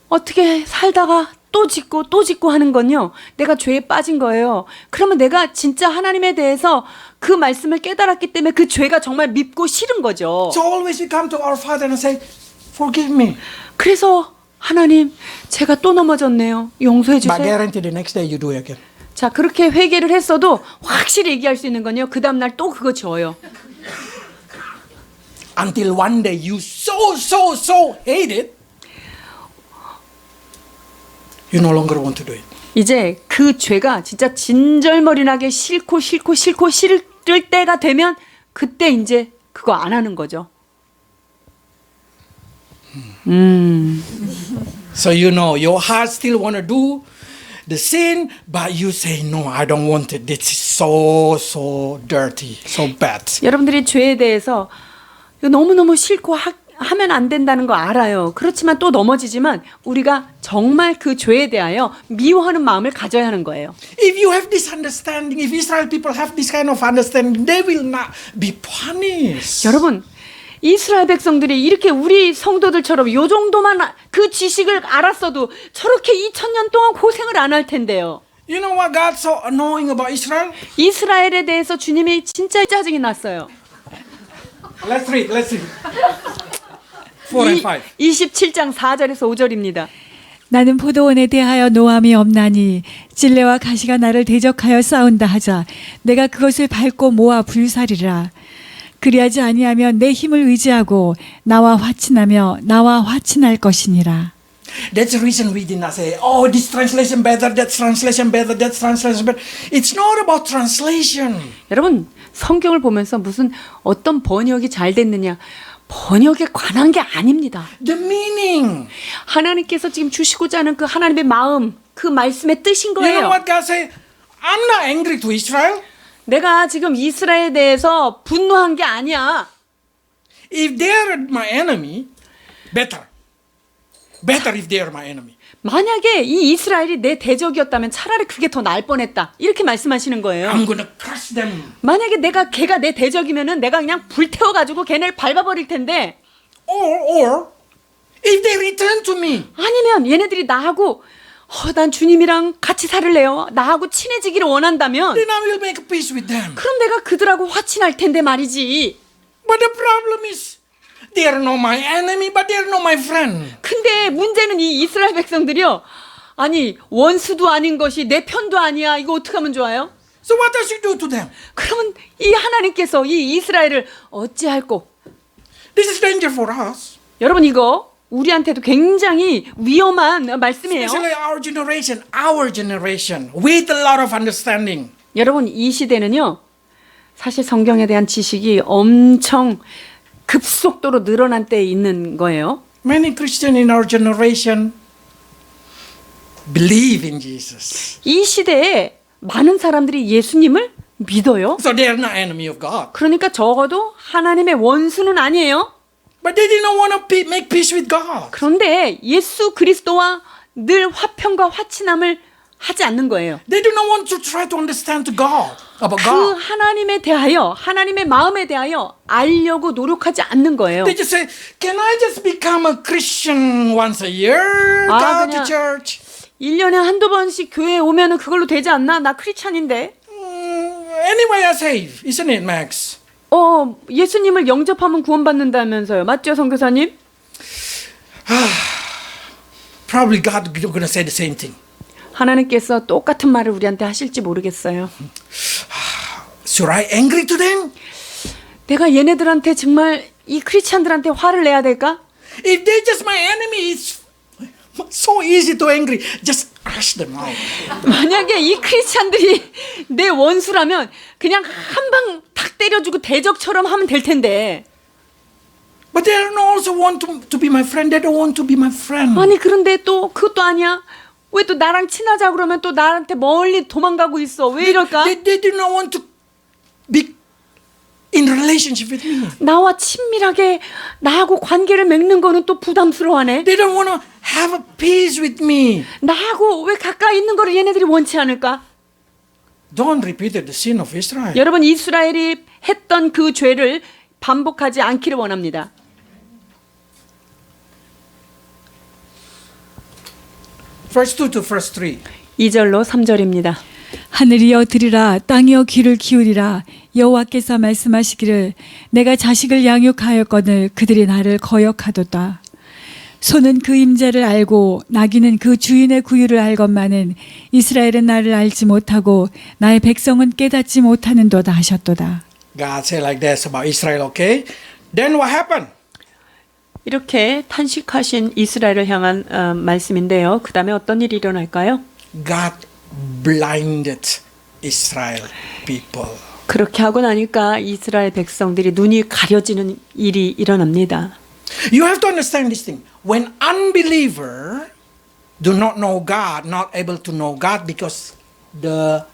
어떻게 살다가 또 짓고 또 짓고 하는 건요, 내가 죄에 빠진 거예요. 그러면 내가 진짜 하나님에 대해서 그 말씀을 깨달았기 때문에 그 죄가 정말 밉고 싫은 거죠. So always we come to our Father and say, forgive me. 그래서 하나님, 제가 또 넘어졌네요. 용서해 But 주세요. guarantee the next day you do it again. 자, 그렇게 회개를 했어도 확실히 얘기할 수 있는 건요, 그 다음날 또 그거 지어요. Until one day you so hate it, you no longer want to do it. 이제 그 죄가 진짜 진절머리나게 싫고 싫을 때가 되면 그때 이제 그거 안 하는 거죠. So you know your heart still want to do the sin, but you say no, I don't want it. This is so dirty, so bad. 여러분들이 죄에 대해서 이거 너무너무 싫고 하면 안 된다는 거 알아요. 그렇지만 또 넘어지지만 우리가 정말 그 죄에 대하여 미워하는 마음을 가져야 하는 거예요. If you have this understanding, if Israel people have this kind of understanding, they will not be punished. 여러분, 이스라엘 백성들이 이렇게 우리 성도들처럼 요 정도만 그 지식을 알았어도 저렇게 2000년 동안 고생을 안 할 텐데요. You know what God's so annoying about Israel? 이스라엘에 대해서 주님이 진짜 짜증이 났어요. Let's read. 4 and 5. 27장 4절에서 5절입니다. 나는 포도원에 대하여 노함이 없나니 찔레와 가시가 나를 대적하여 싸운다 하자 내가 그것을 밟고 모아 불사리라. 그리하지 아니하면 내 힘을 의지하고 나와 화친하며 나와 화친할 것이니라. That's the reason we did not say, oh, this translation better, that translation better, that translation better. It's not about translation. 여러분, 성경을 보면서 무슨 어떤 번역이 잘 됐느냐, 번역에 관한 게 아닙니다. The meaning. 하나님께서 지금 주시고자 하는 그 하나님의 마음, 그 말씀의 뜻인 You know 거예요. what God say? I'm not angry to Israel. 내가 지금 이스라엘에 대해서 분노한 게 아니야. If they are my enemy, better. Better if they are my enemy. 만약에 이 이스라엘이 내 대적이었다면 차라리 그게 더 나을 뻔했다. 이렇게 말씀하시는 거예요. I'm gonna crush them. 만약에 걔가 내 대적이면은 내가 그냥 불태워가지고 걔네를 밟아버릴 텐데, Or if they return to me, 아니면 얘네들이 나하고 난 주님이랑 같이 살을래요. 나하고 친해지기를 원한다면 then I will make peace with them. 그럼 내가 그들하고 화친할 텐데 말이지. But the problem is, they are not my enemy, but they are not my friend. 근데 문제는 이 이스라엘 백성들이요. 아니, 원수도 아닌 것이 내 편도 아니야. 이거 어떻게 하면 좋아요? So what does he do to them? 그러면 이 하나님께서 이 이스라엘을 어찌할꼬? This is danger for us. 여러분, 이거 우리한테도 굉장히 위험한 말씀이에요. Especially our generation, with a lot of understanding. 여러분, 이 시대는요, 사실 성경에 대한 지식이 엄청 급속도로 늘어난 때에 있는 거예요. Many Christians in our generation believe in Jesus. 이 시대에 많은 사람들이 예수님을 믿어요. So they are not enemy of God. 그러니까 적어도 하나님의 원수는 아니에요. But they did not want to make peace with God. 그런데 예수 그리스도와 늘 화평과 화친함을 하지 않는 거예요. They do not want to try to understand God, about 그 God. 하나님에 대하여, 하나님의 마음에 대하여 알려고 노력하지 않는 거예요. They just say, can I just become a Christian once a year? 아, Go to 그냥- church? 1년에 한두 번씩 교회에 오면은 그걸로 되지 않나? 나 크리스찬인데. Anyway, I save, isn't it, Max? 예수님을 영접하면 구원받는다면서요. 맞죠, 선교사님? Probably God is going to say the same thing. 하나님께서 똑같은 말을 우리한테 하실지 모르겠어요. Should I angry to them? 내가 얘네들한테 정말 이 크리스찬들한테 화를 내야 될까? If they're just my enemy, it's so easy to angry. Just crush them out. 만약에 이 크리스찬들이 내 원수라면 그냥 한 방 탁 때려주고 대적처럼 하면 될 텐데. But they don't also want to be my friend. They don't want to be my friend. 아니, 그런데 또 그것도 아니야. 왜 또 나랑 친하자 그러면 또 나한테 멀리 도망가고 있어. 왜 이럴까? They do not want to be in relationship with me. 나와 친밀하게 나하고 관계를 맺는 거는 또 부담스러워하네. They don't want to have a peace with me. 나하고 왜 가까이 있는 거를 얘네들이 원치 않을까? Don't repeat the sin of Israel. 여러분, 이스라엘이 했던 그 죄를 반복하지 않기를 원합니다. verse 2 to verse 3. 2절로 3절입니다. 하늘이여 들으라 땅이여 귀를 기울이라 여호와께서 말씀하시기를 내가 자식을 양육하였거늘 그들이 나를 거역하도다. 소는 그 임자를 알고 나귀는 그 주인의 구유를 알건만은 이스라엘은 나를 알지 못하고 나의 백성은 깨닫지 못하는도다 하셨도다. God said like this about Israel, okay? Then what happened? 이렇게 탄식하신 이스라엘을 향한 말씀인데요. 그 다음에 어떤 일이 일어날까요? God blinded Israel people. 그렇게 하고 나니까 이스라엘 백성들이 눈이 가려지는 일이 일어납니다. You have to understand this thing. When unbeliever do not know God, not able to know God because the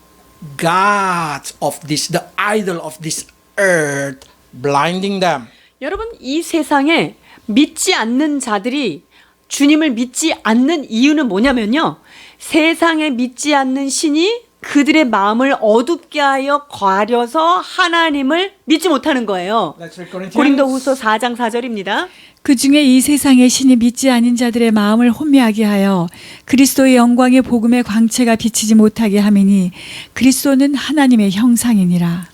gods of this, the idol of this earth blinding them. 여러분, 이 세상에 믿지 않는 자들이 주님을 믿지 않는 이유는 뭐냐면요. 세상에 믿지 않는 신이 그들의 마음을 어둡게 하여 가려서 하나님을 믿지 못하는 거예요. Let's read Corinthians. 고린도후서 4장 4절입니다. 그 중에 이 세상의 신이 믿지 않은 자들의 마음을 혼미하게 하여 그리스도의 영광의 복음의 광채가 비치지 못하게 함이니 그리스도는 하나님의 형상이니라.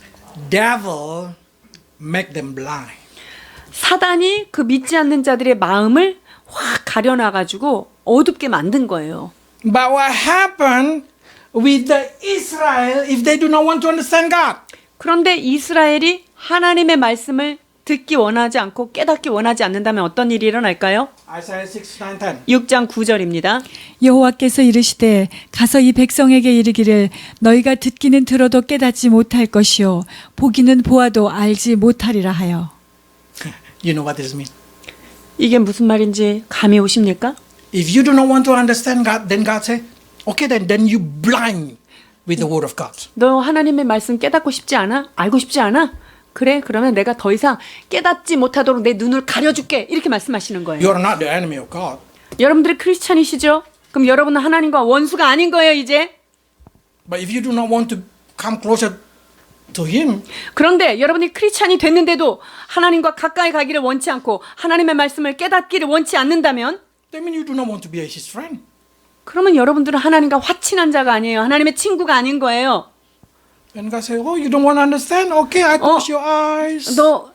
Devil make them blind. 사단이 그 믿지 않는 자들의 마음을 확 가려놔가지고 어둡게 만든 거예요. But what happened with the Israel if they do not want to understand God? 그런데 이스라엘이 하나님의 말씀을 듣기 원하지 않고 깨닫기 원하지 않는다면 어떤 일이 일어날까요? Isaiah 6, 9, 10. 6장 9절입니다. 여호와께서 이르시되 가서 이 백성에게 이르기를 너희가 듣기는 들어도 깨닫지 못할 것이요 보기는 보아도 알지 못하리라 하여. You know what this means? 이게 무슨 말인지 감이 오십니까? If you do not want to understand God, then God say, okay, then you blind with the word of God. 너 하나님의 말씀 깨닫고 싶지 않아? 알고 싶지 않아? 그래, 그러면 내가 더 이상 깨닫지 못하도록 내 눈을 가려줄게. 이렇게 말씀하시는 거예요. You are not the enemy of God. 여러분들이 크리스찬이시죠? 그럼 여러분은 하나님과 원수가 아닌 거예요, 이제. But if you do not want to come closer to Him, 그런데 여러분이 크리스찬이 됐는데도 하나님과 가까이 가기를 원치 않고 하나님의 말씀을 깨닫기를 원치 않는다면 that means you do not want to be His friend. 그러면 여러분들은 하나님과 화친한 자가 아니에요. 하나님의 친구가 아닌 거예요. And God say, oh, you don't want to understand? Okay, I close your eyes. 너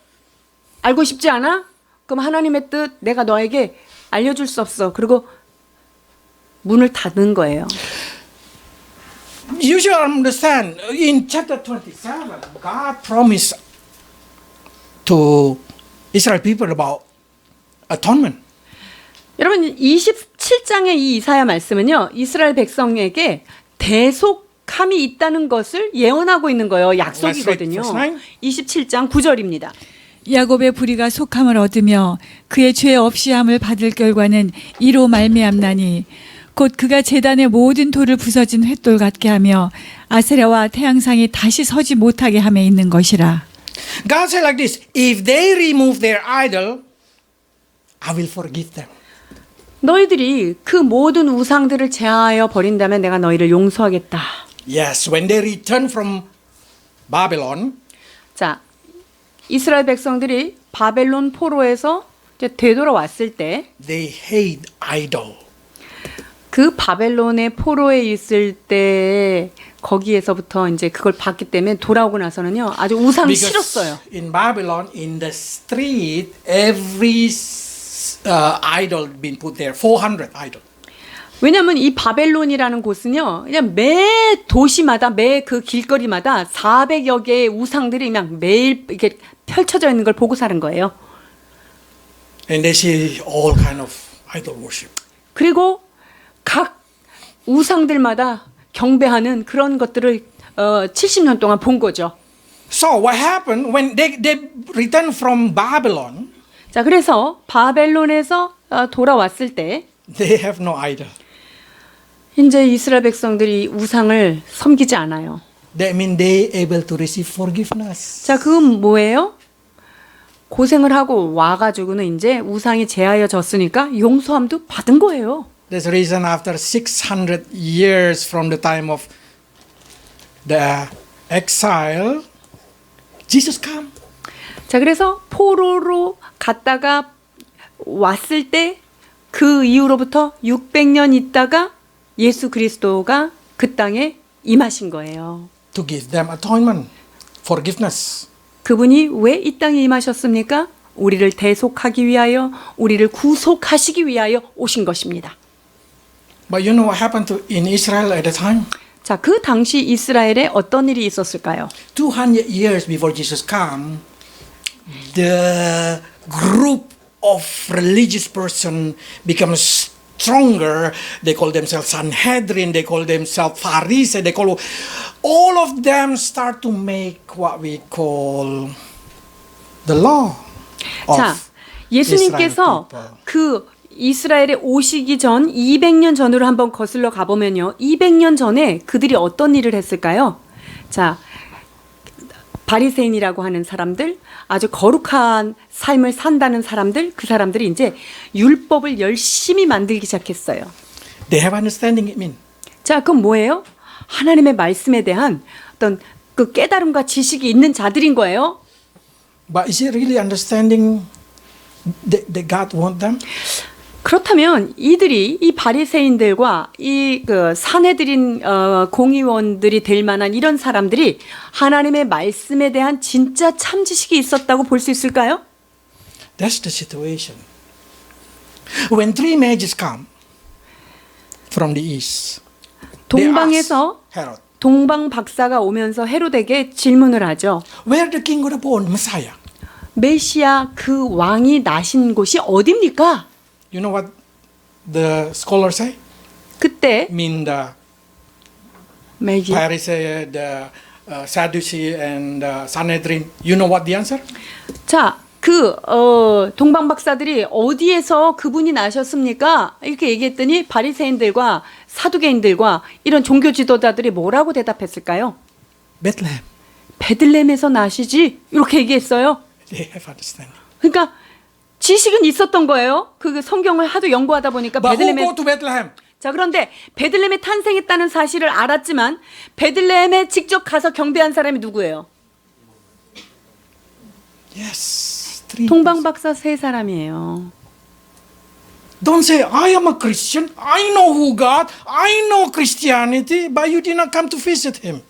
알고 싶지 않아? 그럼 하나님의 뜻 내가 너에게 알려줄 수 없어. 그리고 문을 닫는 거예요. You should understand, in chapter 27, God promised to Israel people about atonement. 여러분 27장의 이 이사야 말씀은요. 이스라엘 백성에게 대속함이 있다는 것을 예언하고 있는 거예요. 약속이거든요. 27장 9절입니다. 야곱의 불의가 속함을 얻으며 그의 죄 없이함을 받을 결과는 이로 말미암나니 곧 그가 제단의 모든 돌을 부서진 횃돌 같게 하며 아세라와 태양상이 다시 서지 못하게 함에 있는 것이라. God said like this, if they remove their idol, I will forgive them. 너희들이 그 모든 우상들을 제하여 버린다면 내가 너희를 용서하겠다. Yes, when they return from Babylon, 자, 이스라엘 백성들이 바벨론 포로에서 이제 되돌아왔을 때 they hate idol. 그 바벨론의 포로에 있을 때 거기에서부터 이제 그걸 봤기 때문에 돌아오고 나서는요 아주 우상이 싫었어요. in Babylon, in the street, every idol been put there, 400 idol. 왜냐하면 이 바벨론이라는 곳은요 그냥 매 도시마다 매 그 길거리마다 400여 개의 우상들이 그냥 매일 이렇게 펼쳐져 있는 걸 보고 사는 거예요. And they see all kind of idol worship. 그리고 각 우상들마다 경배하는 그런 것들을 70년 동안 본 거죠. So what happened when they returned from Babylon? 자, 그래서 바벨론에서 돌아왔을 때 They have no idol. 이제 이스라엘 백성들이 우상을 섬기지 않아요. That means they able to receive forgiveness. 자, 그건 뭐예요? 고생을 하고 와가지고는 이제 우상이 제하여졌으니까 용서함도 받은 거예요. That's the reason after 600 years from the time of the exile, Jesus came. 자, 그래서 포로로 갔다가 왔을 때 그 이후로부터 600년 있다가 예수 그리스도가 그 땅에 임하신 거예요. to give them atonement, forgiveness. 그분이 왜 이 땅에 임하셨습니까? 우리를 대속하기 위하여, 우리를 구속하시기 위하여 오신 것입니다. But you know what happened in Israel at the time? 자, 그 당시 이스라엘에 어떤 일이 있었을까요? 200 years before Jesus came, the group of religious person becomes stronger. They call themselves Sanhedrin, they call themselves Pharisees, they call all of them start to make what we call the law of 자, 예수님께서 Israel people. 그 이스라엘에 오시기 전 200년 전으로 한번 거슬러 가보면요. 200년 전에 그들이 어떤 일을 했을까요? 자, 바리새인이라고 하는 사람들, 아주 거룩한 삶을 산다는 사람들, 그 사람들이 이제 율법을 열심히 만들기 시작했어요. They have understanding it mean. 자, 그럼 뭐예요? 하나님의 말씀에 대한 어떤 그 깨달음과 지식이 있는 자들인 거예요. But is it really understanding that God want them? 그렇다면 이들이 이 바리새인들과 이 그 산헤드린 공의원들이 될 만한 이런 사람들이 하나님의 말씀에 대한 진짜 참 지식이 있었다고 볼 수 있을까요? That's the situation. When three mages come from the east, they 동방에서 ask Herod, 동방 박사가 오면서 헤로데게 질문을 하죠. where the king was born, Messiah? 메시아 그 왕이 나신 곳이 어디입니까? You know what the scholars say? 그때 Mean the 메기 Pharisee, the Sadducee, and Sanhedrin. You know what the answer? 자, 동방 박사들이 어디에서 그분이 나셨습니까? 이렇게 얘기했더니 바리새인들과 사두개인들과 이런 종교 지도자들이 뭐라고 대답했을까요? Bethlehem. 베들레헴에서 나시지 이렇게 얘기했어요. They have understanding. 그러니까 지식은 있었던 거예요. 그 성경을 하도 연구하다 보니까 But who 베들레헴에 go to Bethlehem? 자, 그런데 베들레헴에 탄생했다는 사실을 알았지만 베들레헴에 직접 가서 경배한 사람이 누구예요? Yes. Three. 동방 박사 세 사람이에요. Don't say, I am a Christian. I know who God. I know Christianity. But you did not come to visit him.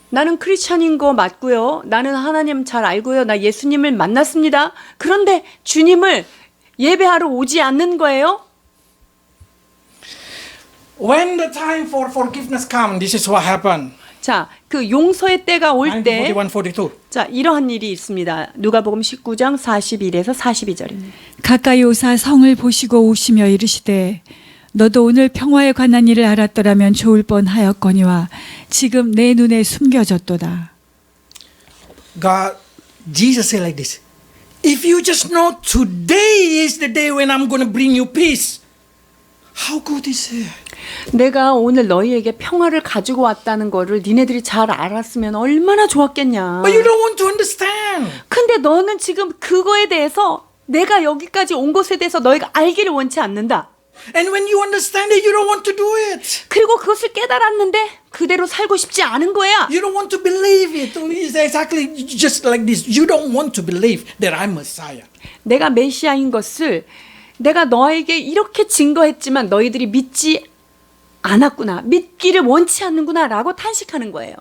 나는 크리스찬인 거 맞고요. 나는 하나님 잘 알고요. 나 예수님을 만났습니다. 그런데 주님을 예배하러 오지 않는 거예요. When the time for forgiveness comes, this is what happened. 자, 그 용서의 때가 올 때, 41, 42. 자, 이러한 일이 있습니다. 누가복음 19장 41에서 42절입니다. 가까이 오사 성을 보시고 오시며 이르시되 너도 오늘 평화에 관한 일을 알았더라면 좋을 뻔하였거니와 지금 내 눈에 숨겨졌도다. God, Jesus said like this. If you just know today is the day when I'm going to bring you peace, how good is it? 내가 오늘 너희에게 평화를 가지고 왔다는 거를 니네들이 잘 알았으면 얼마나 좋았겠냐. But you don't want to understand. 근데 너는 지금 그거에 대해서 내가 여기까지 온 것에 대해서 너희가 알기를 원치 않는다. And when you understand it, you don't want to do it. 그리고 그것을 깨달았는데 그대로 살고 싶지 않은 거야. You don't want to believe it. It's exactly just like this. You don't want to believe that I'm Messiah. 내가 메시아인 것을 내가 너에게 이렇게 증거했지만 너희들이 믿지 않았구나. 믿기를 원치 않는구나 라고 탄식하는 거예요.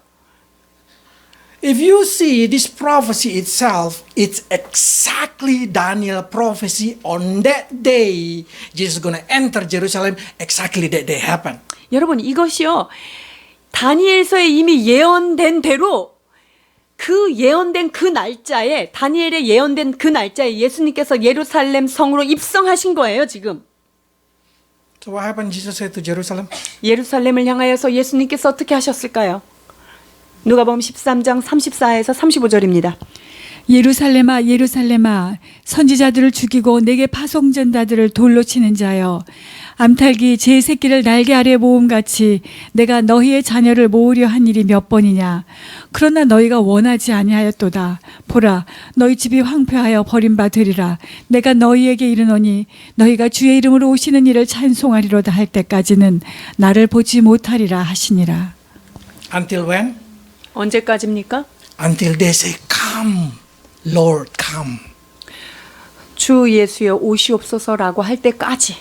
If you see this prophecy itself, it's exactly Daniel prophecy on that day. Jesus is going to enter Jerusalem. Exactly that day happened. 여러분 이것이요. 다니엘서에 이미 예언된 대로 그 예언된 그 날짜에 다니엘의 예언된 그 날짜에 예수님께서 예루살렘 성으로 입성하신 거예요 지금. So what happened? Jesus said to Jerusalem, 예루살렘을 향하여서 예수님께서 어떻게 하셨을까요? 누가복음 13장 34에서 35절입니다. 예루살렘아 예루살렘아 선지자들을 죽이고 내게 파송전자들을 돌로 치는 자여 암탉이 제 새끼를 날개 아래 모음같이 내가 너희의 자녀를 모으려 한 일이 몇 번이냐. 그러나 너희가 원하지 아니하였도다. 보라 너희 집이 황폐하여 버림바 되리라. 내가 너희에게 이르노니 너희가 주의 이름으로 오시는 이를 찬송하리로다 할 때까지는 나를 보지 못하리라 하시니라. until when? 언제까지입니까? Until they say, come, Lord, come. 주 예수여 오시옵소서라고 할 때까지.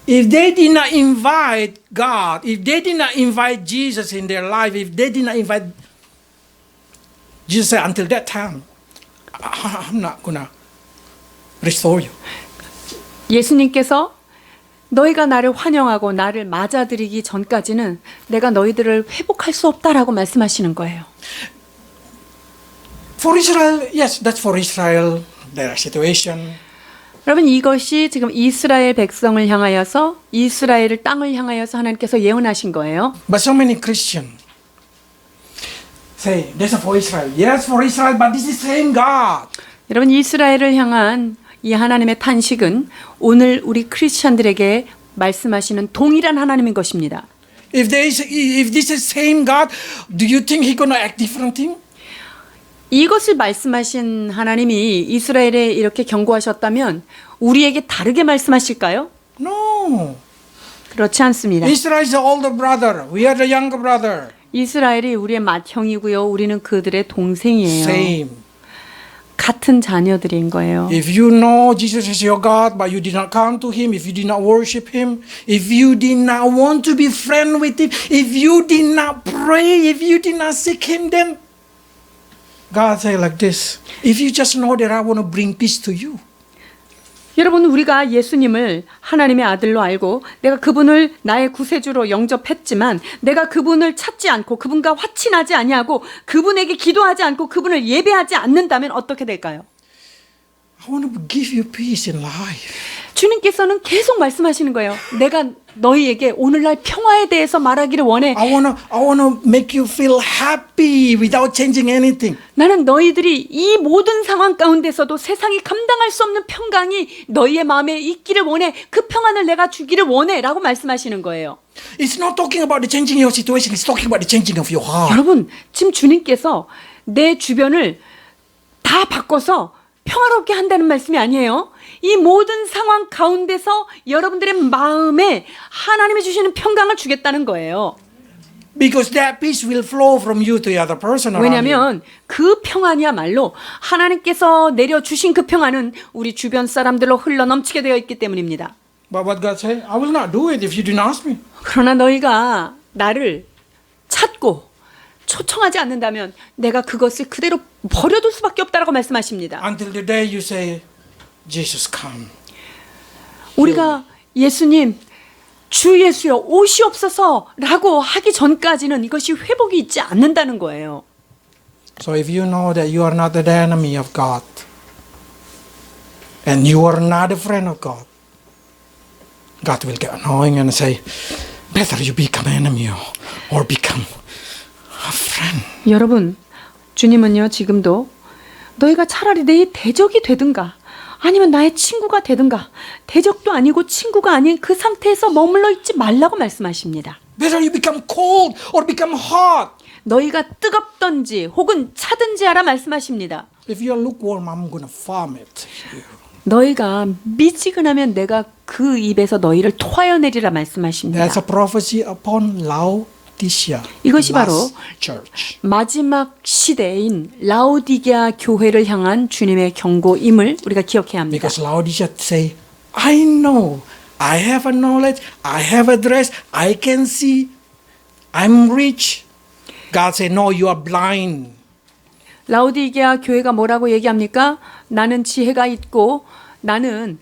If they did not invite God, if they did not invite Jesus in their life, if they did not invite Jesus said, until that time, I'm not gonna restore you. 예수님께서 너희가 나를 환영하고 나를 맞아들이기 전까지는 내가 너희들을 회복할 수 없다라고 말씀하시는 거예요. For Israel, yes, that's for Israel, their situation. 여러분 이것이 지금 이스라엘 백성을 향하여서 이스라엘을 땅을 향하여서 하나님께서 예언하신 거예요. But so many Christians say, that's for Israel. Yes, for Israel, but this is same God. 여러분 이스라엘을 향한 이 하나님의 탄식은 오늘 우리 크리스천들에게 말씀하시는 동일한 하나님인 것입니다. If this is same God, do you think He's gonna act differently? 이것을 말씀하신 하나님이 이스라엘에 이렇게 경고하셨다면 우리에게 다르게 말씀하실까요? No. 그렇지 않습니다. Israel is the older brother. We are the younger brother. 이스라엘이 우리의 맏형이고요. 우리는 그들의 동생이에요. Same. 같은 자녀들인 거예요. If you know Jesus is your God, but you did not come to Him, if you did not worship Him, if you did not want to be friend with Him, if you did not pray, if you did not seek Him, then God say like this, if you just know that I want to bring peace to you. 여러분 우리가 예수님을 하나님의 아들로 알고 내가 그분을 나의 구세주로 영접했지만 내가 그분을 찾지 않고 그분과 화친하지 아니하고 그분에게 기도하지 않고 그분을 예배하지 않는다면 어떻게 될까요? I want to give you peace in life. 주님께서는 계속 말씀하시는 거예요. 내가 너희에게 오늘날 평화에 대해서 말하기를 원해. I want to make you feel happy without changing anything. 나는 너희들이 이 모든 상황 가운데서도 세상이 감당할 수 없는 평강이 너희의 마음에 있기를 원해. 그 평안을 내가 주기를 원해 라고 말씀하시는 거예요. It's not talking about the changing your situation. It's talking about the changing of your heart. 여러분 지금 주님께서 내 주변을 다 바꿔서 평화롭게 한다는 말씀이 아니에요. 이 모든 상황 가운데서 여러분들의 마음에 하나님이 주시는 평강을 주겠다는 거예요. Because that peace will flow from you to the other person around you. 왜냐하면 그 평안이야말로 하나님께서 내려주신 그 평안은 우리 주변 사람들로 흘러넘치게 되어 있기 때문입니다. But what God said, I will not do it if you didn't ask me. 그러나 너희가 나를 찾고 초청하지 않는다면 내가 그것을 그대로 버려둘 수밖에 없다라고 말씀하십니다. Until the day you say, Jesus come. 우리가 예수님 주 예수여 오시옵소서라고 하기 전까지는 이것이 회복이 있지 않는다는 거예요. So if you know that you are not the enemy of God and you are not a friend of God, God will get annoying and say, better you become enemy or become a friend. 여러분, 주님은요 지금도 너희가 차라리 내 대적이 되든가 아니면 나의 친구가 되든가 대적도 아니고 친구가 아닌 그 상태에서 머물러 있지 말라고 말씀하십니다. Better you become cold or become hot. 너희가 뜨겁던지 혹은 차든지 하라 말씀하십니다. If you are lukewarm, I'm going to vomit you. 너희가 미지근하면 내가 그 입에서 너희를 토하여 내리라 말씀하십니다. That's a prophecy upon Laodicea. 이것이 바로 last church. 마지막 시대인 라오디게아 교회를 향한 주님의 경고임을 우리가 기억해야 합니다. Because Laodicea say, I know, I have a knowledge, I have a dress, I can see, I'm rich. God say, no, you are blind. 라오디게아 교회가 뭐라고 얘기합니까? 나는 지혜가 있고 나는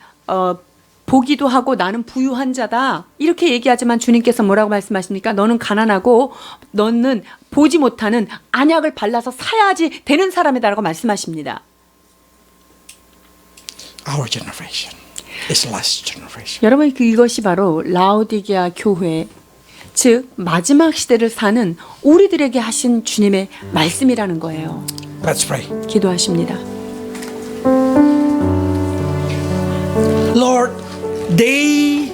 보기도 하고 나는 부유한 자다. 이렇게 얘기하지만 주님께서 뭐라고 말씀하십니까? 너는 가난하고 너는 보지 못하는 안약을 발라서 사야지 되는 사람이다라고 말씀하십니다. Our generation is last generation. 여러분 이것이 바로 라오디게아 교회 즉 마지막 시대를 사는 우리들에게 하신 주님의 말씀이라는 거예요. Let's pray. 기도하십니다. Lord, day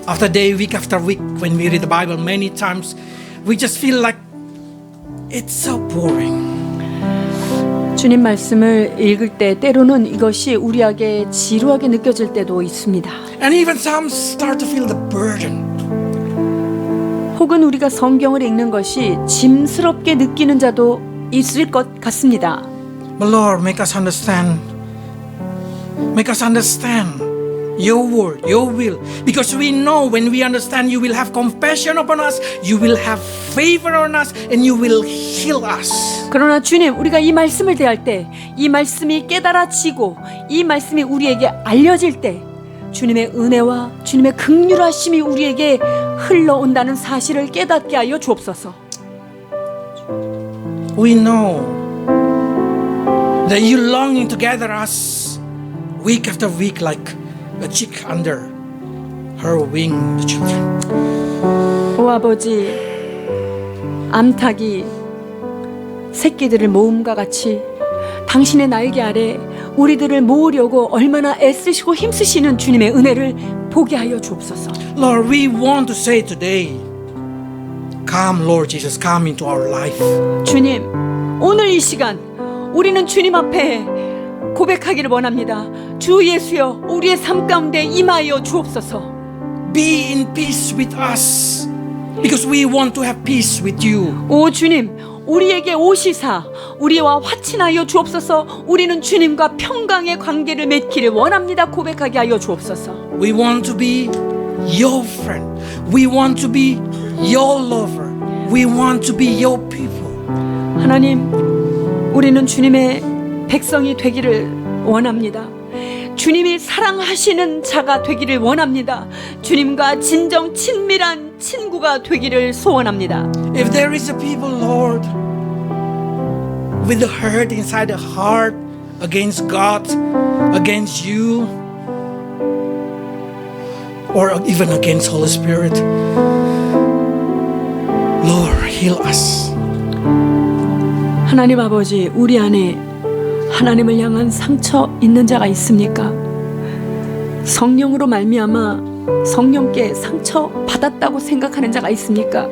after day, week after week, when we read the Bible many times, we just feel like it's so boring. 주님 말씀을 읽을 때 때로는 이것이 우리에게 지루하게 느껴질 때도 있습니다. And even some start to feel the burden. 혹은 우리가 성경을 읽는 것이 짐스럽게 느끼는 자도 있을 것 같습니다. But Lord, make us understand. Make us understand your word, your will. Because we know when we understand, you will have compassion upon us, you will have favor on us, and you will heal us. 그러나 주님, 우리가 이 말씀을 대할 때, 이 말씀이 깨달아지고 이 말씀이 우리에게 알려질 때 주님의 은혜와 주님의 긍휼하심이 우리에게 흘러온다는 사실을 깨닫게 하여 주옵소서. We know that you longing to gather us week after week like a chick under her wing, the children. 오 아버지, 암탉이 새끼들을 모음과 같이 당신의 날개 아래 우리들을 모으려고 얼마나 애쓰시고 힘쓰시는 주님의 은혜를 보게 하여 주옵소서. Lord, we want to say today, come Lord Jesus, come into our life. 주님, 오늘 이 시간 우리는 주님 앞에 고백하기를 원합니다. 주 예수여, 우리의 삶 가운데 임하여 주옵소서. Be in peace with us because we want to have peace with you. 오 주님, 우리에게 오시사 우리와 화친하여 주옵소서. 우리는 주님과 평강의 관계를 맺기를 원합니다. 고백하게 하여 주옵소서. We want to be your friend. We want to be your lover. We want to be your people. 하나님, 우리는 주님의 백성이 되기를 원합니다. 주님이 사랑하시는 자가 되기를 원합니다. 주님과 진정 친밀한 친구가 되기를 소원합니다. If there is a people, Lord, with the hurt inside the heart against God, against you, or even against Holy Spirit, Lord, heal us. 하나님 아버지, 우리 안에 하나님을 향한 상처 있는 자가 있습니까? 성령으로 말미암아 성령께 상처 받았다고 생각하는 자가 있습니까?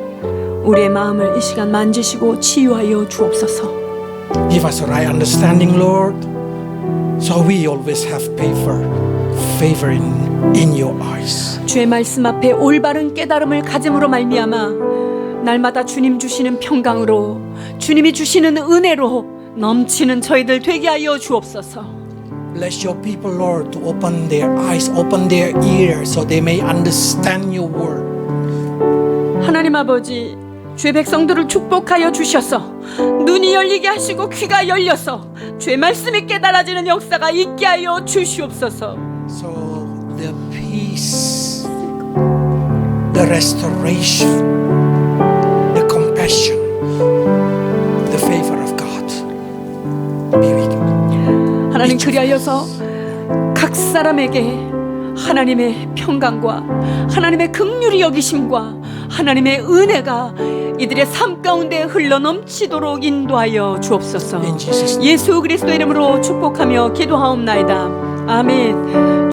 우리의 마음을 이 시간 만지시고 치유하여 주옵소서. Give us a right understanding, Lord, so we always have favor in your eyes. 주의 말씀 앞에 올바른 깨달음을 가짐으로 말미암아 날마다 주님 주시는 평강으로, 주님이 주시는 은혜로 넘치는 저희들 되게 하여 주옵소서. Bless your people, Lord, to open their eyes, open their ears, so they may understand your word. 하나님 아버지, 주의 백성들을 축복하여 주셔서 눈이 열리게 하시고 귀가 열려서 주의 말씀이 깨달아지는 역사가 있게 하여 주시옵소서. So the peace, the restoration, the compassion, the favor of God be with you. 하나님, 그리하여서 각 사람에게 하나님의 평강과 하나님의 긍휼히 여기심과 하나님의 은혜가 이들의 삶 가운데 흘러넘치도록 인도하여 주옵소서. In Jesus' name. 예수 그리스도 이름으로 축복하며 기도하옵나이다. 아멘.